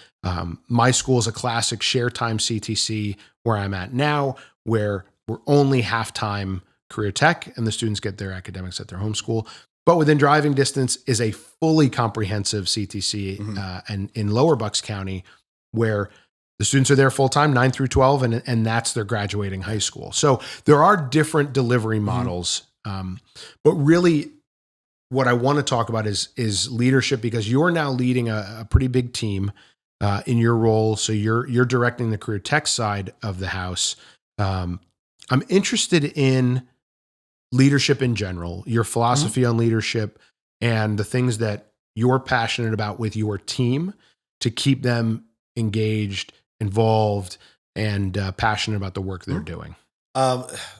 My school is a classic share time CTC where I'm at now, where we're only half-time career tech and the students get their academics at their home school. But within driving distance is a fully comprehensive CTC and in Lower Bucks County, where the students are there full-time, 9 through 12, and that's their graduating high school. So there are different delivery models. But really, what I want to talk about is leadership, because you're now leading a pretty big team in your role. So you're directing the career tech side of the house. I'm interested in leadership in general, your philosophy on leadership, and the things that you're passionate about with your team to keep them engaged, involved, and passionate about the work they're doing.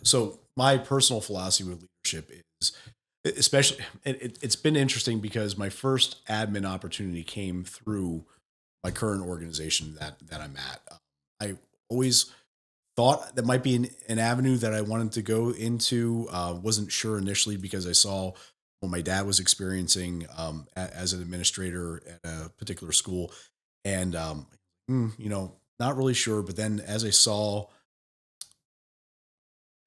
So my personal philosophy with leadership is, especially, it's been interesting because my first admin opportunity came through my current organization that I'm at. I always thought that might be an avenue that I wanted to go into. Wasn't sure initially because I saw what my dad was experiencing as an administrator at a particular school, and not really sure. But then as I saw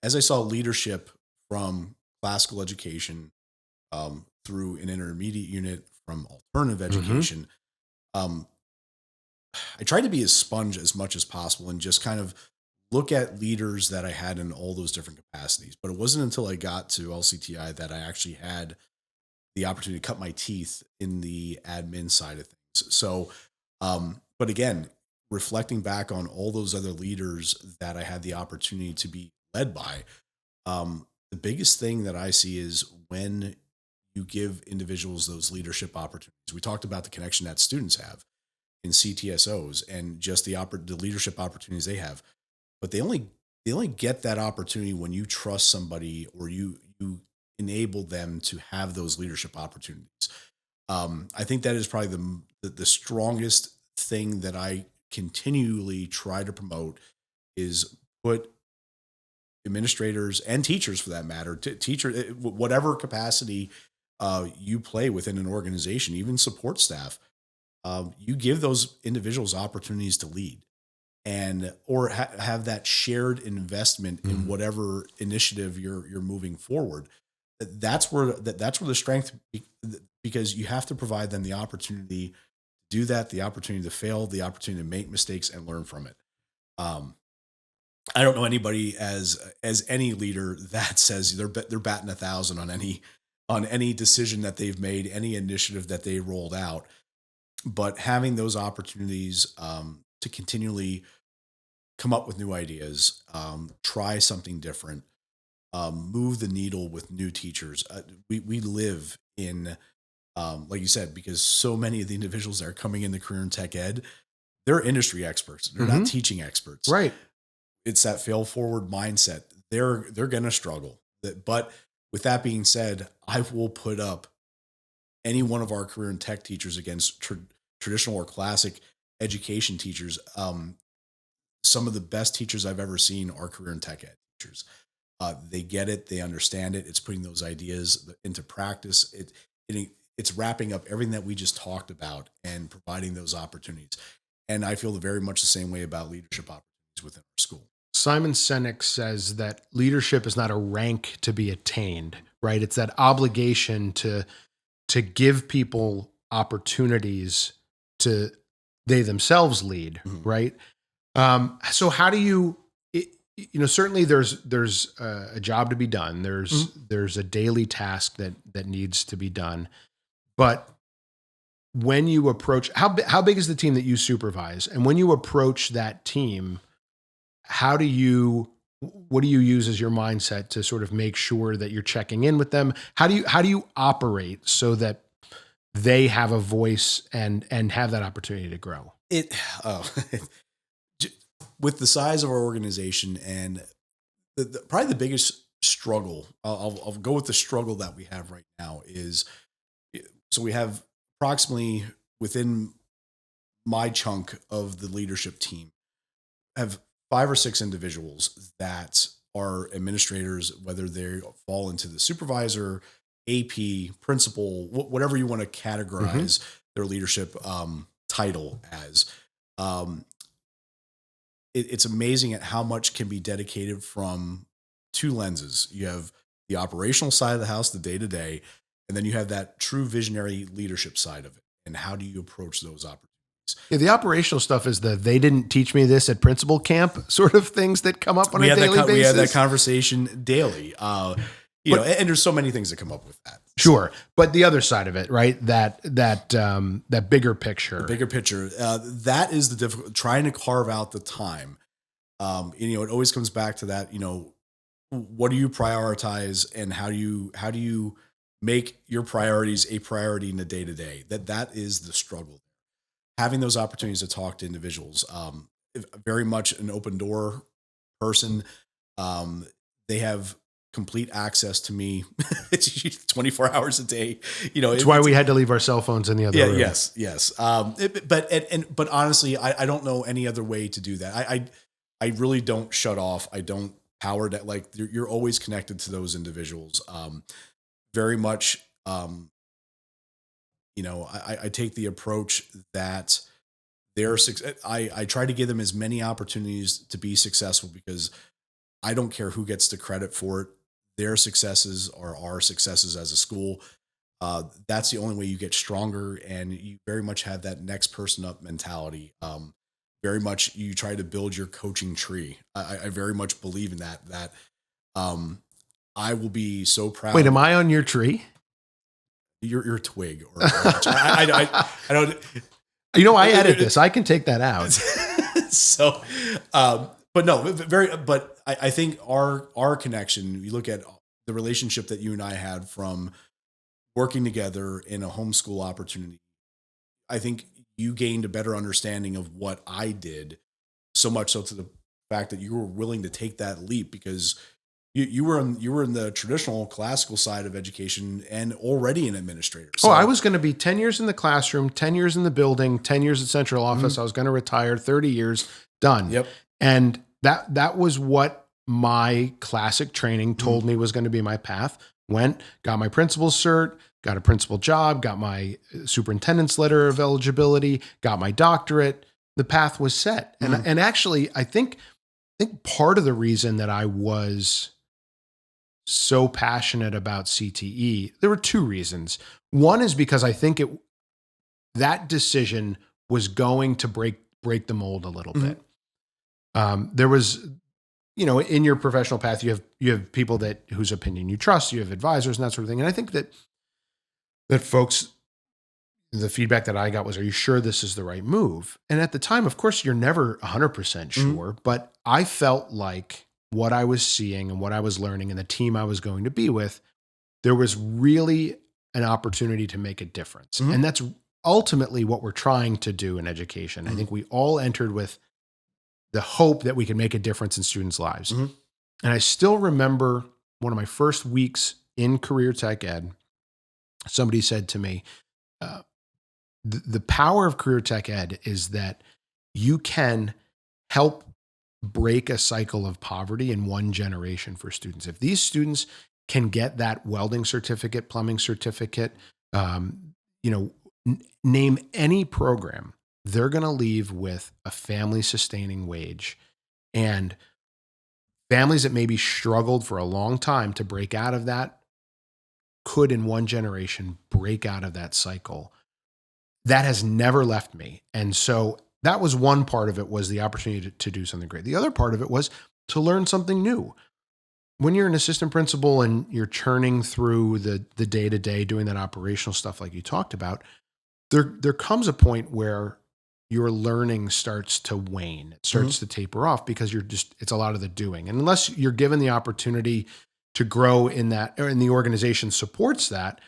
leadership from classical education through an intermediate unit from alternative education, I tried to be a sponge as much as possible and just kind of look at leaders that I had in all those different capacities. But it wasn't until I got to LCTI that I actually had the opportunity to cut my teeth in the admin side of things. So, but again, reflecting back on all those other leaders that I had the opportunity to be led by, the biggest thing that I see is when you give individuals those leadership opportunities. We talked about the connection that students have in CTSOs and just the leadership opportunities they have, but they only get that opportunity when you trust somebody or you enable them to have those leadership opportunities. I think that is probably the strongest thing that I continually try to promote is put administrators and teachers, for that matter, whatever capacity you play within an organization, even support staff, you give those individuals opportunities to lead and or have that shared investment in whatever initiative you're moving forward. That's where the strength, because you have to provide them the opportunity to do that, the opportunity to fail, the opportunity to make mistakes and learn from it. I don't know anybody as any leader that says they're batting 1,000 on any decision that they've made, any initiative that they rolled out. But having those opportunities to continually come up with new ideas, try something different, move the needle with new teachers. We live in, like you said, because so many of the individuals that are coming into career and tech ed, they're industry experts. They're not teaching experts. Right. It's that fail forward mindset. They're going to struggle. But with that being said, I will put up any one of our career and tech teachers against traditional or classic education teachers. Some of the best teachers I've ever seen are career and tech ed teachers. They get it. They understand it. It's putting those ideas into practice. It's wrapping up everything that we just talked about and providing those opportunities. And I feel very much the same way about leadership opportunities within our school. Simon Sinek says that leadership is not a rank to be attained, right? It's that obligation to give people opportunities to they themselves lead, right? So how do you, certainly there's a job to be done. There's a daily task that needs to be done. But when you approach, how big is the team that you supervise? And when you approach that team, what do you use as your mindset to sort of make sure that you're checking in with them? How do you operate so that they have a voice and have that opportunity to grow? With the size of our organization and probably the biggest struggle, I'll go with the struggle that we have right now is, so we have approximately within my chunk of the leadership team have 5 or 6 individuals that are administrators, whether they fall into the supervisor, AP, principal, whatever you want to categorize their leadership title as. It's amazing at how much can be dedicated from 2 lenses. You have the operational side of the house, the day-to-day, and then you have that true visionary leadership side of it. And how do you approach those opportunities? Yeah, the operational stuff is they didn't teach me this at principal camp sort of things that come up on a daily basis. We have that conversation daily. And there's so many things that come up with that. Sure. But the other side of it, right? That bigger picture. The bigger picture. That is the difficult, trying to carve out the time. It always comes back to that, what do you prioritize and how do you make your priorities a priority in the day-to-day? That is the struggle. Having those opportunities to talk to individuals, very much an open door person. They have complete access to me. It's 24 hours a day. It's why we had to leave our cell phones in the other room. Yes. But honestly, I don't know any other way to do that. I really don't shut off. I don't power that. Like you're always connected to those individuals. Very much, I take the approach that I try to give them as many opportunities to be successful because I don't care who gets the credit for it. Their successes are our successes as a school. That's the only way you get stronger, and you very much have that next person up mentality. very much you try to build your coaching tree. I very much believe in that, um, I will be so proud. Wait, am I on your tree? You're a twig or a branch. I don't, I edit this. I can take that out. so, but no, but I think our connection, you look at the relationship that you and I had from working together in a homeschool opportunity. I think you gained a better understanding of what I did, so much so to the fact that you were willing to take that leap because you were in the traditional classical side of education and already an administrator. So, I was going to be 10 years in the classroom, 10 years in the building, 10 years at central office. I was going to retire, 30 years, done. Yep. And that was what my classic training told me was going to be my path. Went, got my principal's cert, got a principal job, got my superintendent's letter of eligibility, got my doctorate. The path was set. And actually, I think part of the reason that I was so passionate about CTE, there were two reasons. One is because I think that decision was going to break the mold a little bit. There was, in your professional path, you have people whose opinion you trust, you have advisors and that sort of thing. And I think that folks, the feedback that I got was, are you sure this is the right move? And at the time, of course, you're never 100% sure, but I felt like what I was seeing and what I was learning and the team I was going to be with, there was really an opportunity to make a difference. And that's ultimately what we're trying to do in education. I think we all entered with the hope that we could make a difference in students' lives. And I still remember one of my first weeks in career tech ed, somebody said to me, the power of career tech ed is that you can help break a cycle of poverty in one generation for students. If these students can get that welding certificate, plumbing certificate, name any program, they're going to leave with a family sustaining wage. And families that maybe struggled for a long time to break out of that could in one generation break out of that cycle. That has never left me. And so that was one part of it, was the opportunity to do something great. The other part of it was to learn something new. When you're an assistant principal and you're churning through the day-to-day, doing that operational stuff like you talked about, there comes a point where your learning starts to wane. It starts to taper off because it's a lot of the doing. And unless you're given the opportunity to grow in that, or in the organization supports that,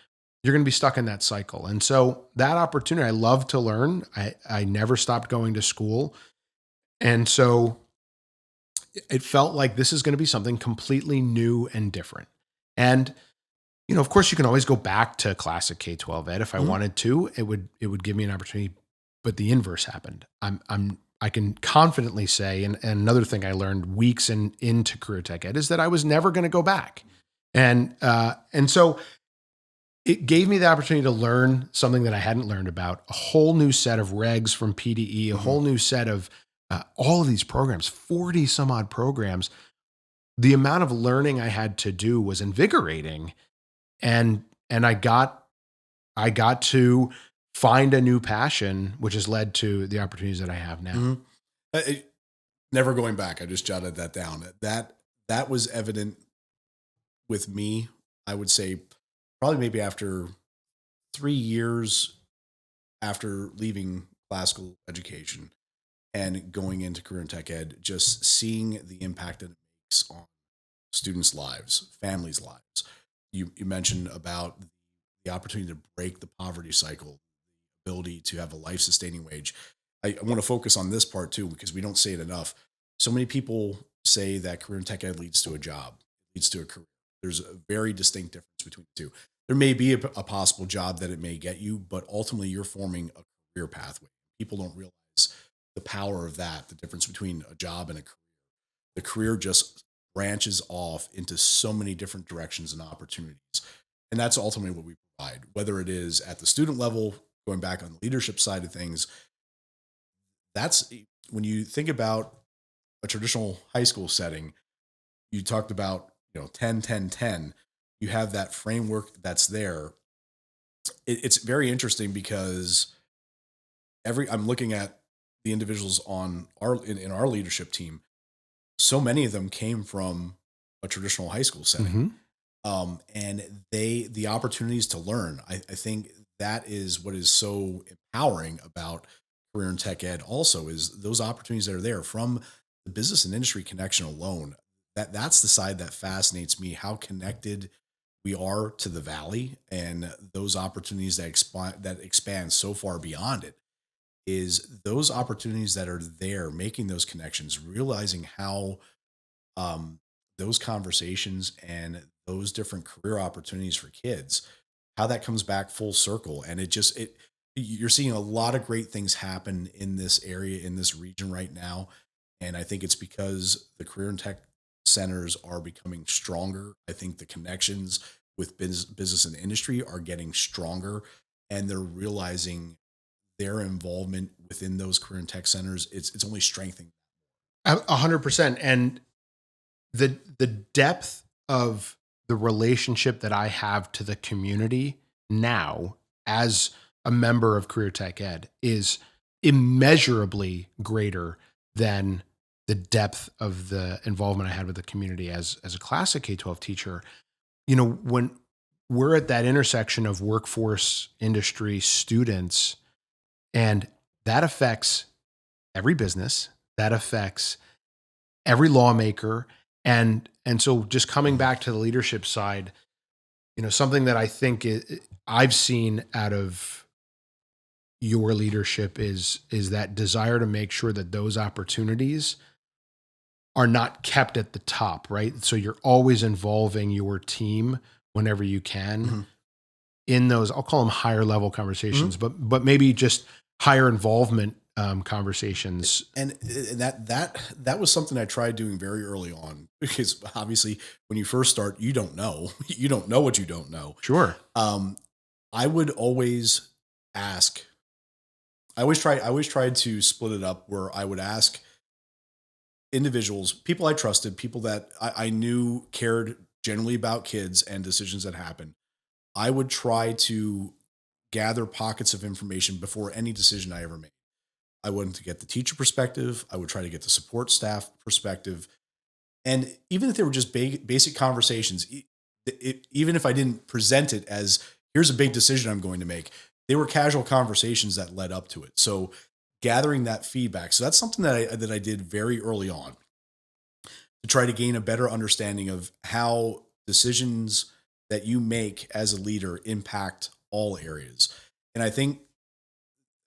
you're going to be stuck in that cycle. And so that opportunity, I love to learn. I never stopped going to school. And so it felt like this is going to be something completely new and different. And, of course you can always go back to classic K-12 ed if I wanted to. It would give me an opportunity, but the inverse happened. I can confidently say, and another thing I learned weeks into career tech ed is that I was never going to go back. And so it gave me the opportunity to learn something that I hadn't learned about, a whole new set of regs from PDE, a whole new set of all of these programs, 40 some odd programs. The amount of learning I had to do was invigorating. And I got to find a new passion, which has led to the opportunities that I have now. Never going back. I just jotted that down. That was evident with me, I would say, probably maybe after 3 years after leaving classical education and going into career and tech ed, just seeing the impact that it makes on students' lives, families' lives. You mentioned about the opportunity to break the poverty cycle, the ability to have a life-sustaining wage. I want to focus on this part too, because we don't say it enough. So many people say that career and tech ed leads to a job, leads to a career. There's a very distinct difference between the two. There may be a possible job that it may get you, but ultimately you're forming a career pathway. People don't realize the power of that, the difference between a job and a career. The career just branches off into so many different directions and opportunities. And that's ultimately what we provide, whether it is at the student level, going back on the leadership side of things. That's when you think about a traditional high school setting, you talked about, 10, 10, 10. You have that framework that's there. It's very interesting because I'm looking at the individuals on in our leadership team, so many of them came from a traditional high school setting. Mm-hmm. And the opportunities to learn, I think that is what is so empowering about career and tech ed also, is those opportunities that are there from the business and industry connection alone. That's the side that fascinates me, how connected we are to the valley, and those opportunities that expand so far beyond it, is those opportunities that are there, making those connections, realizing how um, those conversations and those different career opportunities for kids, how that comes back full circle. And you're seeing a lot of great things happen in this area, in this region right now. And I think it's because the career and tech centers are becoming stronger. I think the connections with business and industry are getting stronger, and they're realizing their involvement within those career and tech centers. It's only strengthening. 100%. And the depth of the relationship that I have to the community now as a member of Career Tech Ed is immeasurably greater than the depth of the involvement I had with the community as a classic K-12 teacher. When we're at that intersection of workforce, industry, students, and that affects every business, that affects every lawmaker. And so just coming back to the leadership side, something that I think I've seen out of your leadership is that desire to make sure that those opportunities are not kept at the top, right? So you're always involving your team whenever you can Mhm. in those, I'll call them higher level conversations, Mhm. but maybe just higher involvement conversations. And that was something I tried doing very early on, because obviously when you first start, you don't know, you don't know what you don't know. Sure. I would always ask, I always tried to split it up where I would ask individuals, people I trusted, people that I knew cared generally about kids and decisions that happen. I would try to gather pockets of information before any decision I ever made. I wanted to get the teacher perspective. I would try to get the support staff perspective. And even if they were just basic conversations, even if I didn't present it as, here's a big decision I'm going to make, they were casual conversations that led up to it. So gathering that feedback. So that's something that I did very early on, to try to gain a better understanding of how decisions that you make as a leader impact all areas. And I think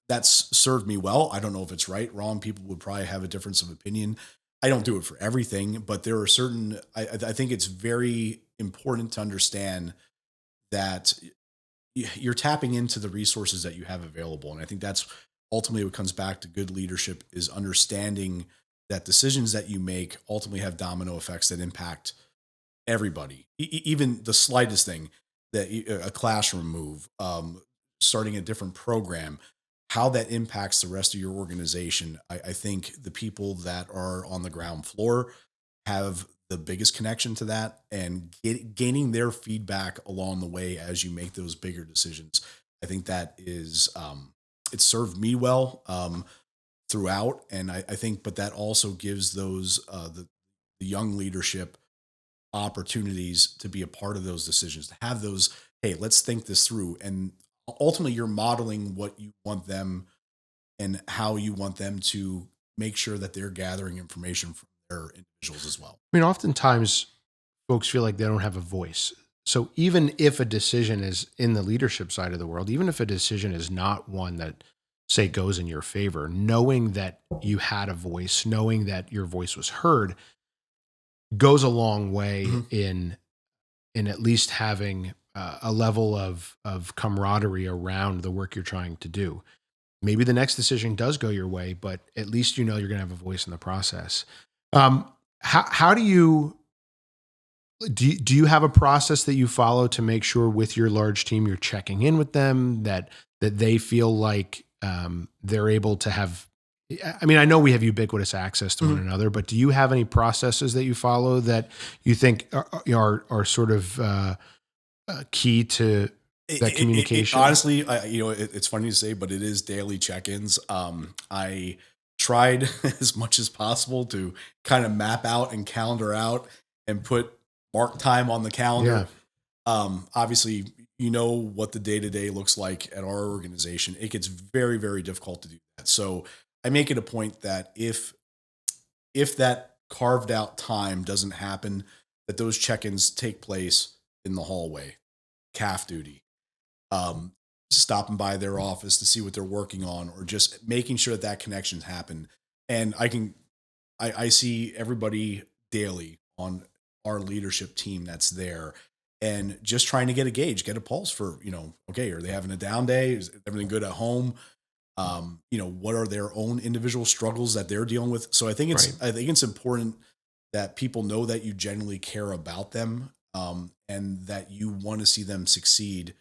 that's served me well. I don't know if it's right, wrong. People would probably have a difference of opinion. I don't do it for everything, but there are certain, I think it's very important to understand that you're tapping into the resources that you have available. And I think that's ultimately what comes back to good leadership, is understanding that decisions that you make ultimately have domino effects that impact everybody. Even the slightest thing, that a classroom move, starting a different program, how that impacts the rest of your organization. I think the people that are on the ground floor have the biggest connection to that, and gaining their feedback along the way as you make those bigger decisions. I think that is, it served me well throughout. And I think, but that also gives those, the young leadership opportunities to be a part of those decisions, to have those, hey, let's think this through. And ultimately you're modeling what you want them and how you want them to make sure that they're gathering information from their individuals as well. I mean, oftentimes folks feel like they don't have a voice. So even if a decision is in the leadership side of the world, even if a decision is not one that, say, goes in your favor, knowing that you had a voice, knowing that your voice was heard, goes a long way Mhm. in at least having a level of camaraderie around the work you're trying to do. Maybe the next decision does go your way, but at least you know you're going to have a voice in the process. How do you have a process that you follow to make sure with your large team you're checking in with them, that they feel like they're able to have? I mean, I know we have ubiquitous access to one Mhm. another, but do you have any processes that you follow that you think are sort of key to that communication? Honestly, it's funny to say, but it is daily check-ins. tried as much as possible to kind of map out and calendar out and put mark time on the Yeah. calendar. Obviously, you know what the day to day looks like at our organization. It gets very, very difficult to do that. So I make it a point that if that carved out time doesn't happen, that those check-ins take place in the hallway, calf duty, um, stopping by their office to see what they're working on, or just making sure that that connections happen. And I see everybody daily on our leadership team that's there, and just trying to get a gauge, get a pulse for, okay, are they having a down day? Is everything good at home? What are their own individual struggles that they're dealing with? So Right. I think it's important that people know that you genuinely care about them, and that you want to see them succeed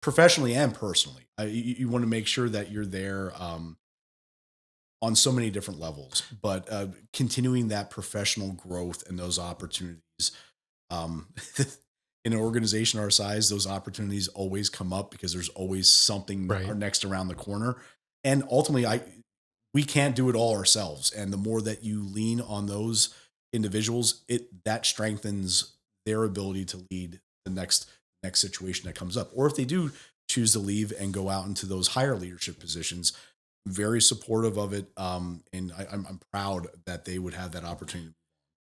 professionally and personally. You want to make sure that you're there, on so many different levels, but continuing that professional growth and those opportunities. Um, in an organization our size, those opportunities always come up because there's always something Right. next around the corner. And ultimately, we can't do it all ourselves. And the more that you lean on those individuals, that strengthens their ability to lead the next situation that comes up. Or if they do choose to leave and go out into those higher leadership positions, very supportive of it. And I'm proud that they would have that opportunity.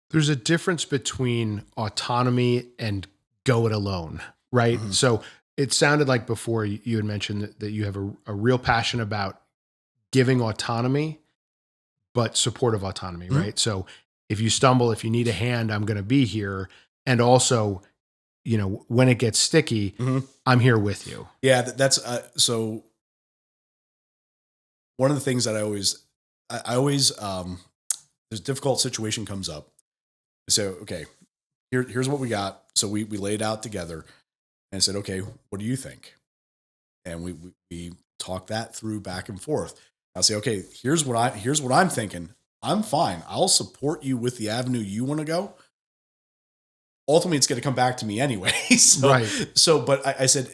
There's a difference between autonomy and go it alone, right? Mhm. So it sounded like before you had mentioned that you have a real passion about giving autonomy, but supportive autonomy, Mhm. right? So if you stumble, if you need a hand, I'm going to be here. And also, when it gets sticky, Mhm. I'm here with you. Yeah, that's so one of the things that I always, there's a difficult situation comes up. So, okay, here's what we got. So we laid out together and said, okay, what do you think? And we talk that through back and forth. I'll say, okay, here's what I'm thinking. I'm fine. I'll support you with the avenue you want to go. Ultimately, it's going to come back to me anyway. so Right. but I said,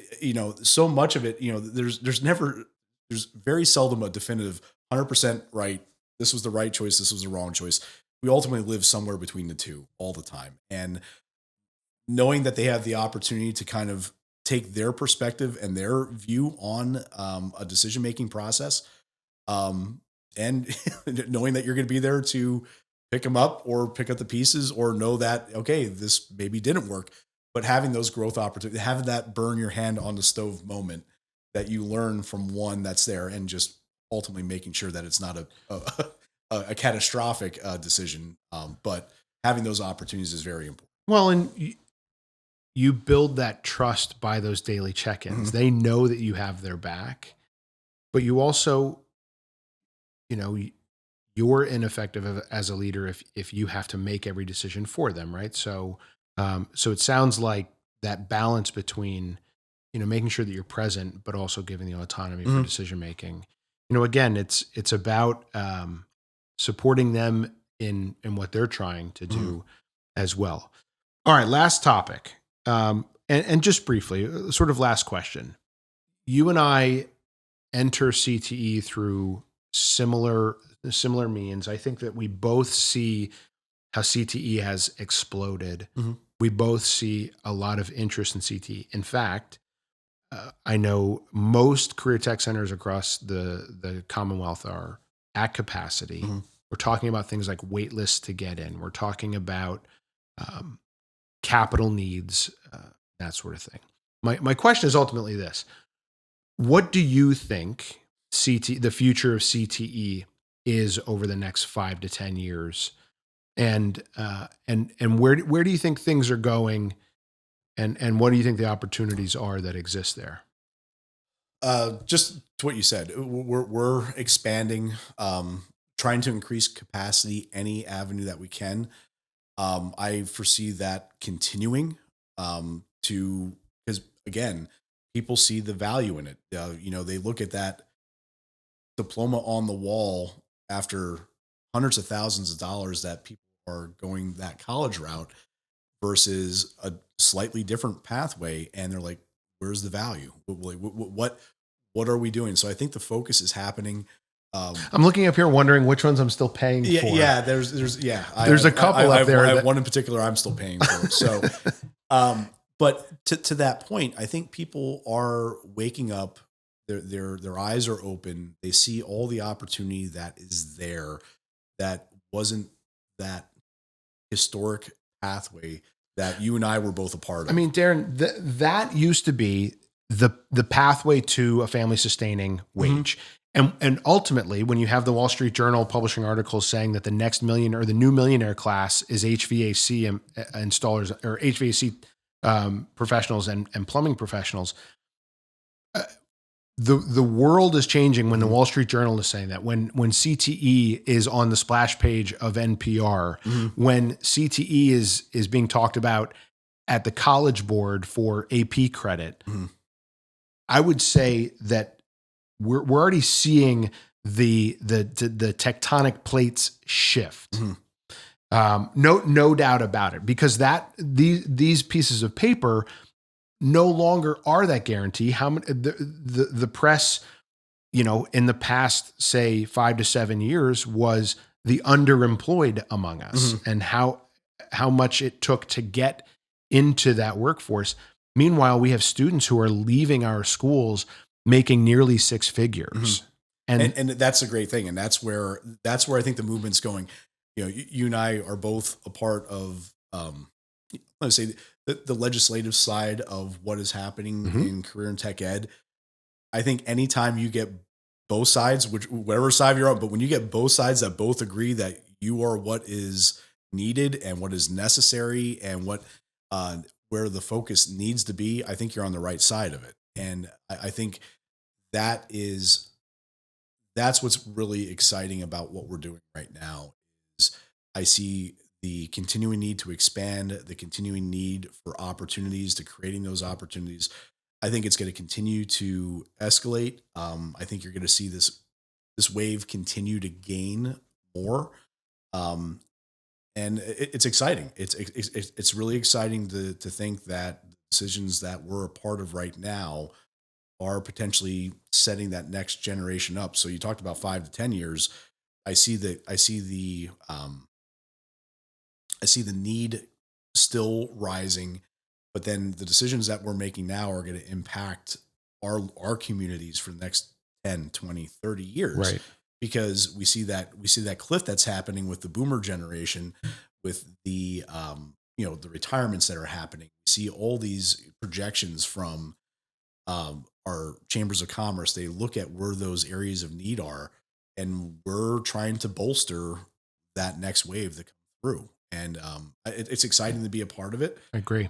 so much of it, there's very seldom a definitive 100% right. This was the right choice. This was the wrong choice. We ultimately live somewhere between the two all the time, and knowing that they have the opportunity to kind of take their perspective and their view on, a decision making process, um, and knowing that you're going to be there to pick them up or pick up the pieces, or know that, okay, this maybe didn't work, but having those growth opportunities, having that burn your hand on the stove moment that you learn from one that's there, and just ultimately making sure that it's not a catastrophic decision, but having those opportunities is very important. Well, and you build that trust by those daily check-ins. Mhm. They know that you have their back, but you also, you know, you're ineffective as a leader if you have to make every decision for them, right? So it sounds like that balance between, making sure that you're present, but also giving the autonomy for Mhm. decision making. Again, it's about supporting them in what they're trying to Mhm. do as well. All right, last topic, and just briefly, sort of last question. You and I enter CTE through similar similar means. I think that we both see how CTE has exploded. Mhm. We both see a lot of interest in CTE. In fact, I know most career tech centers across the Commonwealth are at capacity. Mhm. We're talking about things like wait lists to get in. We're talking about um, capital needs, that sort of thing. My question is ultimately this: what do you think the future of CTE is over the next 5 to 10 years? And where do you think things are going? And what do you think the opportunities are that exist there? Just to what you said, we're expanding, trying to increase capacity any avenue that we can. I foresee that continuing, to because again, people see the value in it. They look at that diploma on the wall after hundreds of thousands of dollars that people are going that college route versus a slightly different pathway, and they're like, "Where's the value? What are we doing?" So I think the focus is happening. I'm looking up here wondering which ones I'm still paying for. Yeah, there's There's a couple up there. I have one in particular I'm still paying for. So, but to that point, I think people are waking up. Their eyes are open. They see all the opportunity that is there. That wasn't that historic pathway that you and I were both a part of. I mean, Darin, that used to be the pathway to a family sustaining wage. And ultimately, when you have the Wall Street Journal publishing articles saying that the next millionaire or the new millionaire class is HVAC installers or HVAC professionals and plumbing professionals, the world is changing when the Wall Street Journal is saying that, when CTE is on the splash page of NPR, when CTE is being talked about at the College Board for AP credit. I would say that we're already seeing the tectonic plates shift. No doubt about it, because these pieces of paper no longer are that guarantee. How many the press, in the past, say 5 to 7 years, was the underemployed among us, and how much it took to get into that workforce. Meanwhile, we have students who are leaving our schools making nearly six figures. And that's a great thing. And that's where I think the movement's going. You and I are both a part of, let's say, the legislative side of what is happening in career and tech ed. I think anytime you get both sides, whatever side you're on, but when you get both sides that both agree that you are what is needed and what is necessary and what, where the focus needs to be, I think you're on the right side of it. And I think that's what's really exciting about what we're doing right now. Is I see the continuing need to expand, the continuing need for opportunities, to creating those opportunities. I think it's going to continue to escalate. I think you're going to see this wave continue to gain more. And it's exciting. It's really exciting to think that the decisions that we're a part of right now are potentially setting that next generation up. So you talked about 5 to 10 years. I see the need still rising, but then the decisions that we're making now are going to impact our communities for the next 10, 20, 30 years. Right. Because we see that cliff that's happening with the boomer generation, with the the retirements that are happening. We see all these projections from our chambers of commerce. They look at where those areas of need are, and we're trying to bolster that next wave that comes through. And it's exciting to be a part of it. I agree.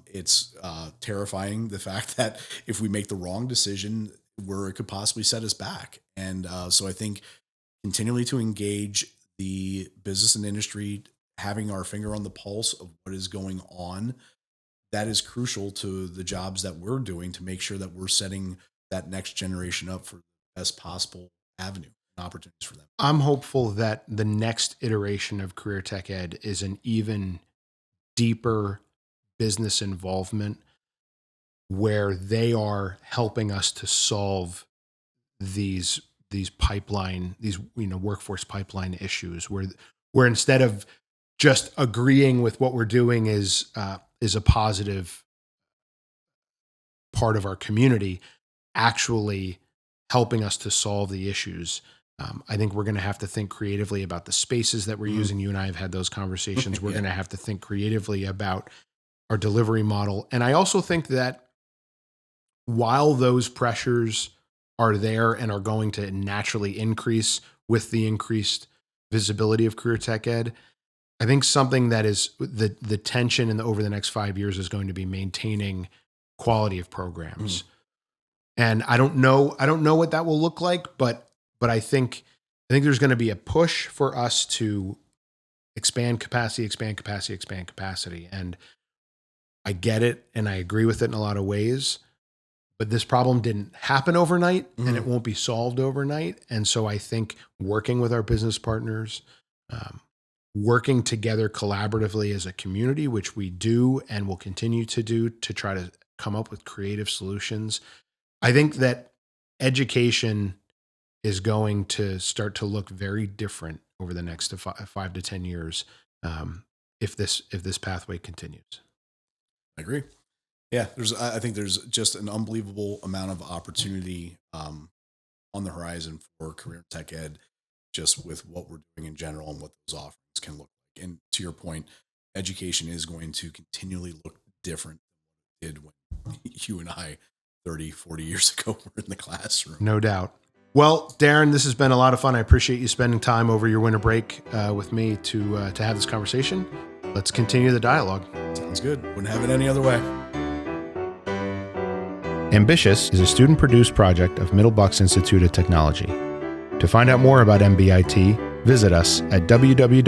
It's terrifying, the fact that if we make the wrong decision, where it could possibly set us back. And so I think continually to engage the business and industry, having our finger on the pulse of what is going on, that is crucial to the jobs that we're doing, to make sure that we're setting that next generation up for the best possible avenue and opportunities for them. I'm hopeful that the next iteration of career tech ed is an even deeper business involvement, where they are helping us to solve these workforce pipeline issues, where instead of just agreeing with what we're doing is a positive part of our community, actually helping us to solve the issues. I think we're going to have to think creatively about the spaces that we're using. You and I have had those conversations. We're going to have to think creatively about our delivery model. And I also think that while those pressures are there and are going to naturally increase with the increased visibility of career tech ed, I think something that is the tension over the next 5 years is going to be maintaining quality of programs. And I don't know what that will look like, but I think there's going to be a push for us to expand capacity. And I get it, and I agree with it in a lot of ways. But this problem didn't happen overnight, and it won't be solved overnight. And so I think working with our business partners, working together collaboratively as a community, which we do and will continue to do, to try to come up with creative solutions. I think that education is going to start to look very different over the next 5 to 10 years if this pathway continues. I agree. Yeah, I think there's just an unbelievable amount of opportunity on the horizon for career tech ed, just with what we're doing in general and what those offerings can look like. And to your point, education is going to continually look different than it did when you and I 30, 40 years ago were in the classroom. No doubt. Well, Darin, this has been a lot of fun. I appreciate you spending time over your winter break with me to have this conversation. Let's continue the dialogue. Sounds good. Wouldn't have it any other way. Ambitious is a student-produced project of Middle Bucks Institute of Technology. To find out more about MBIT, visit us at www.mbit.org.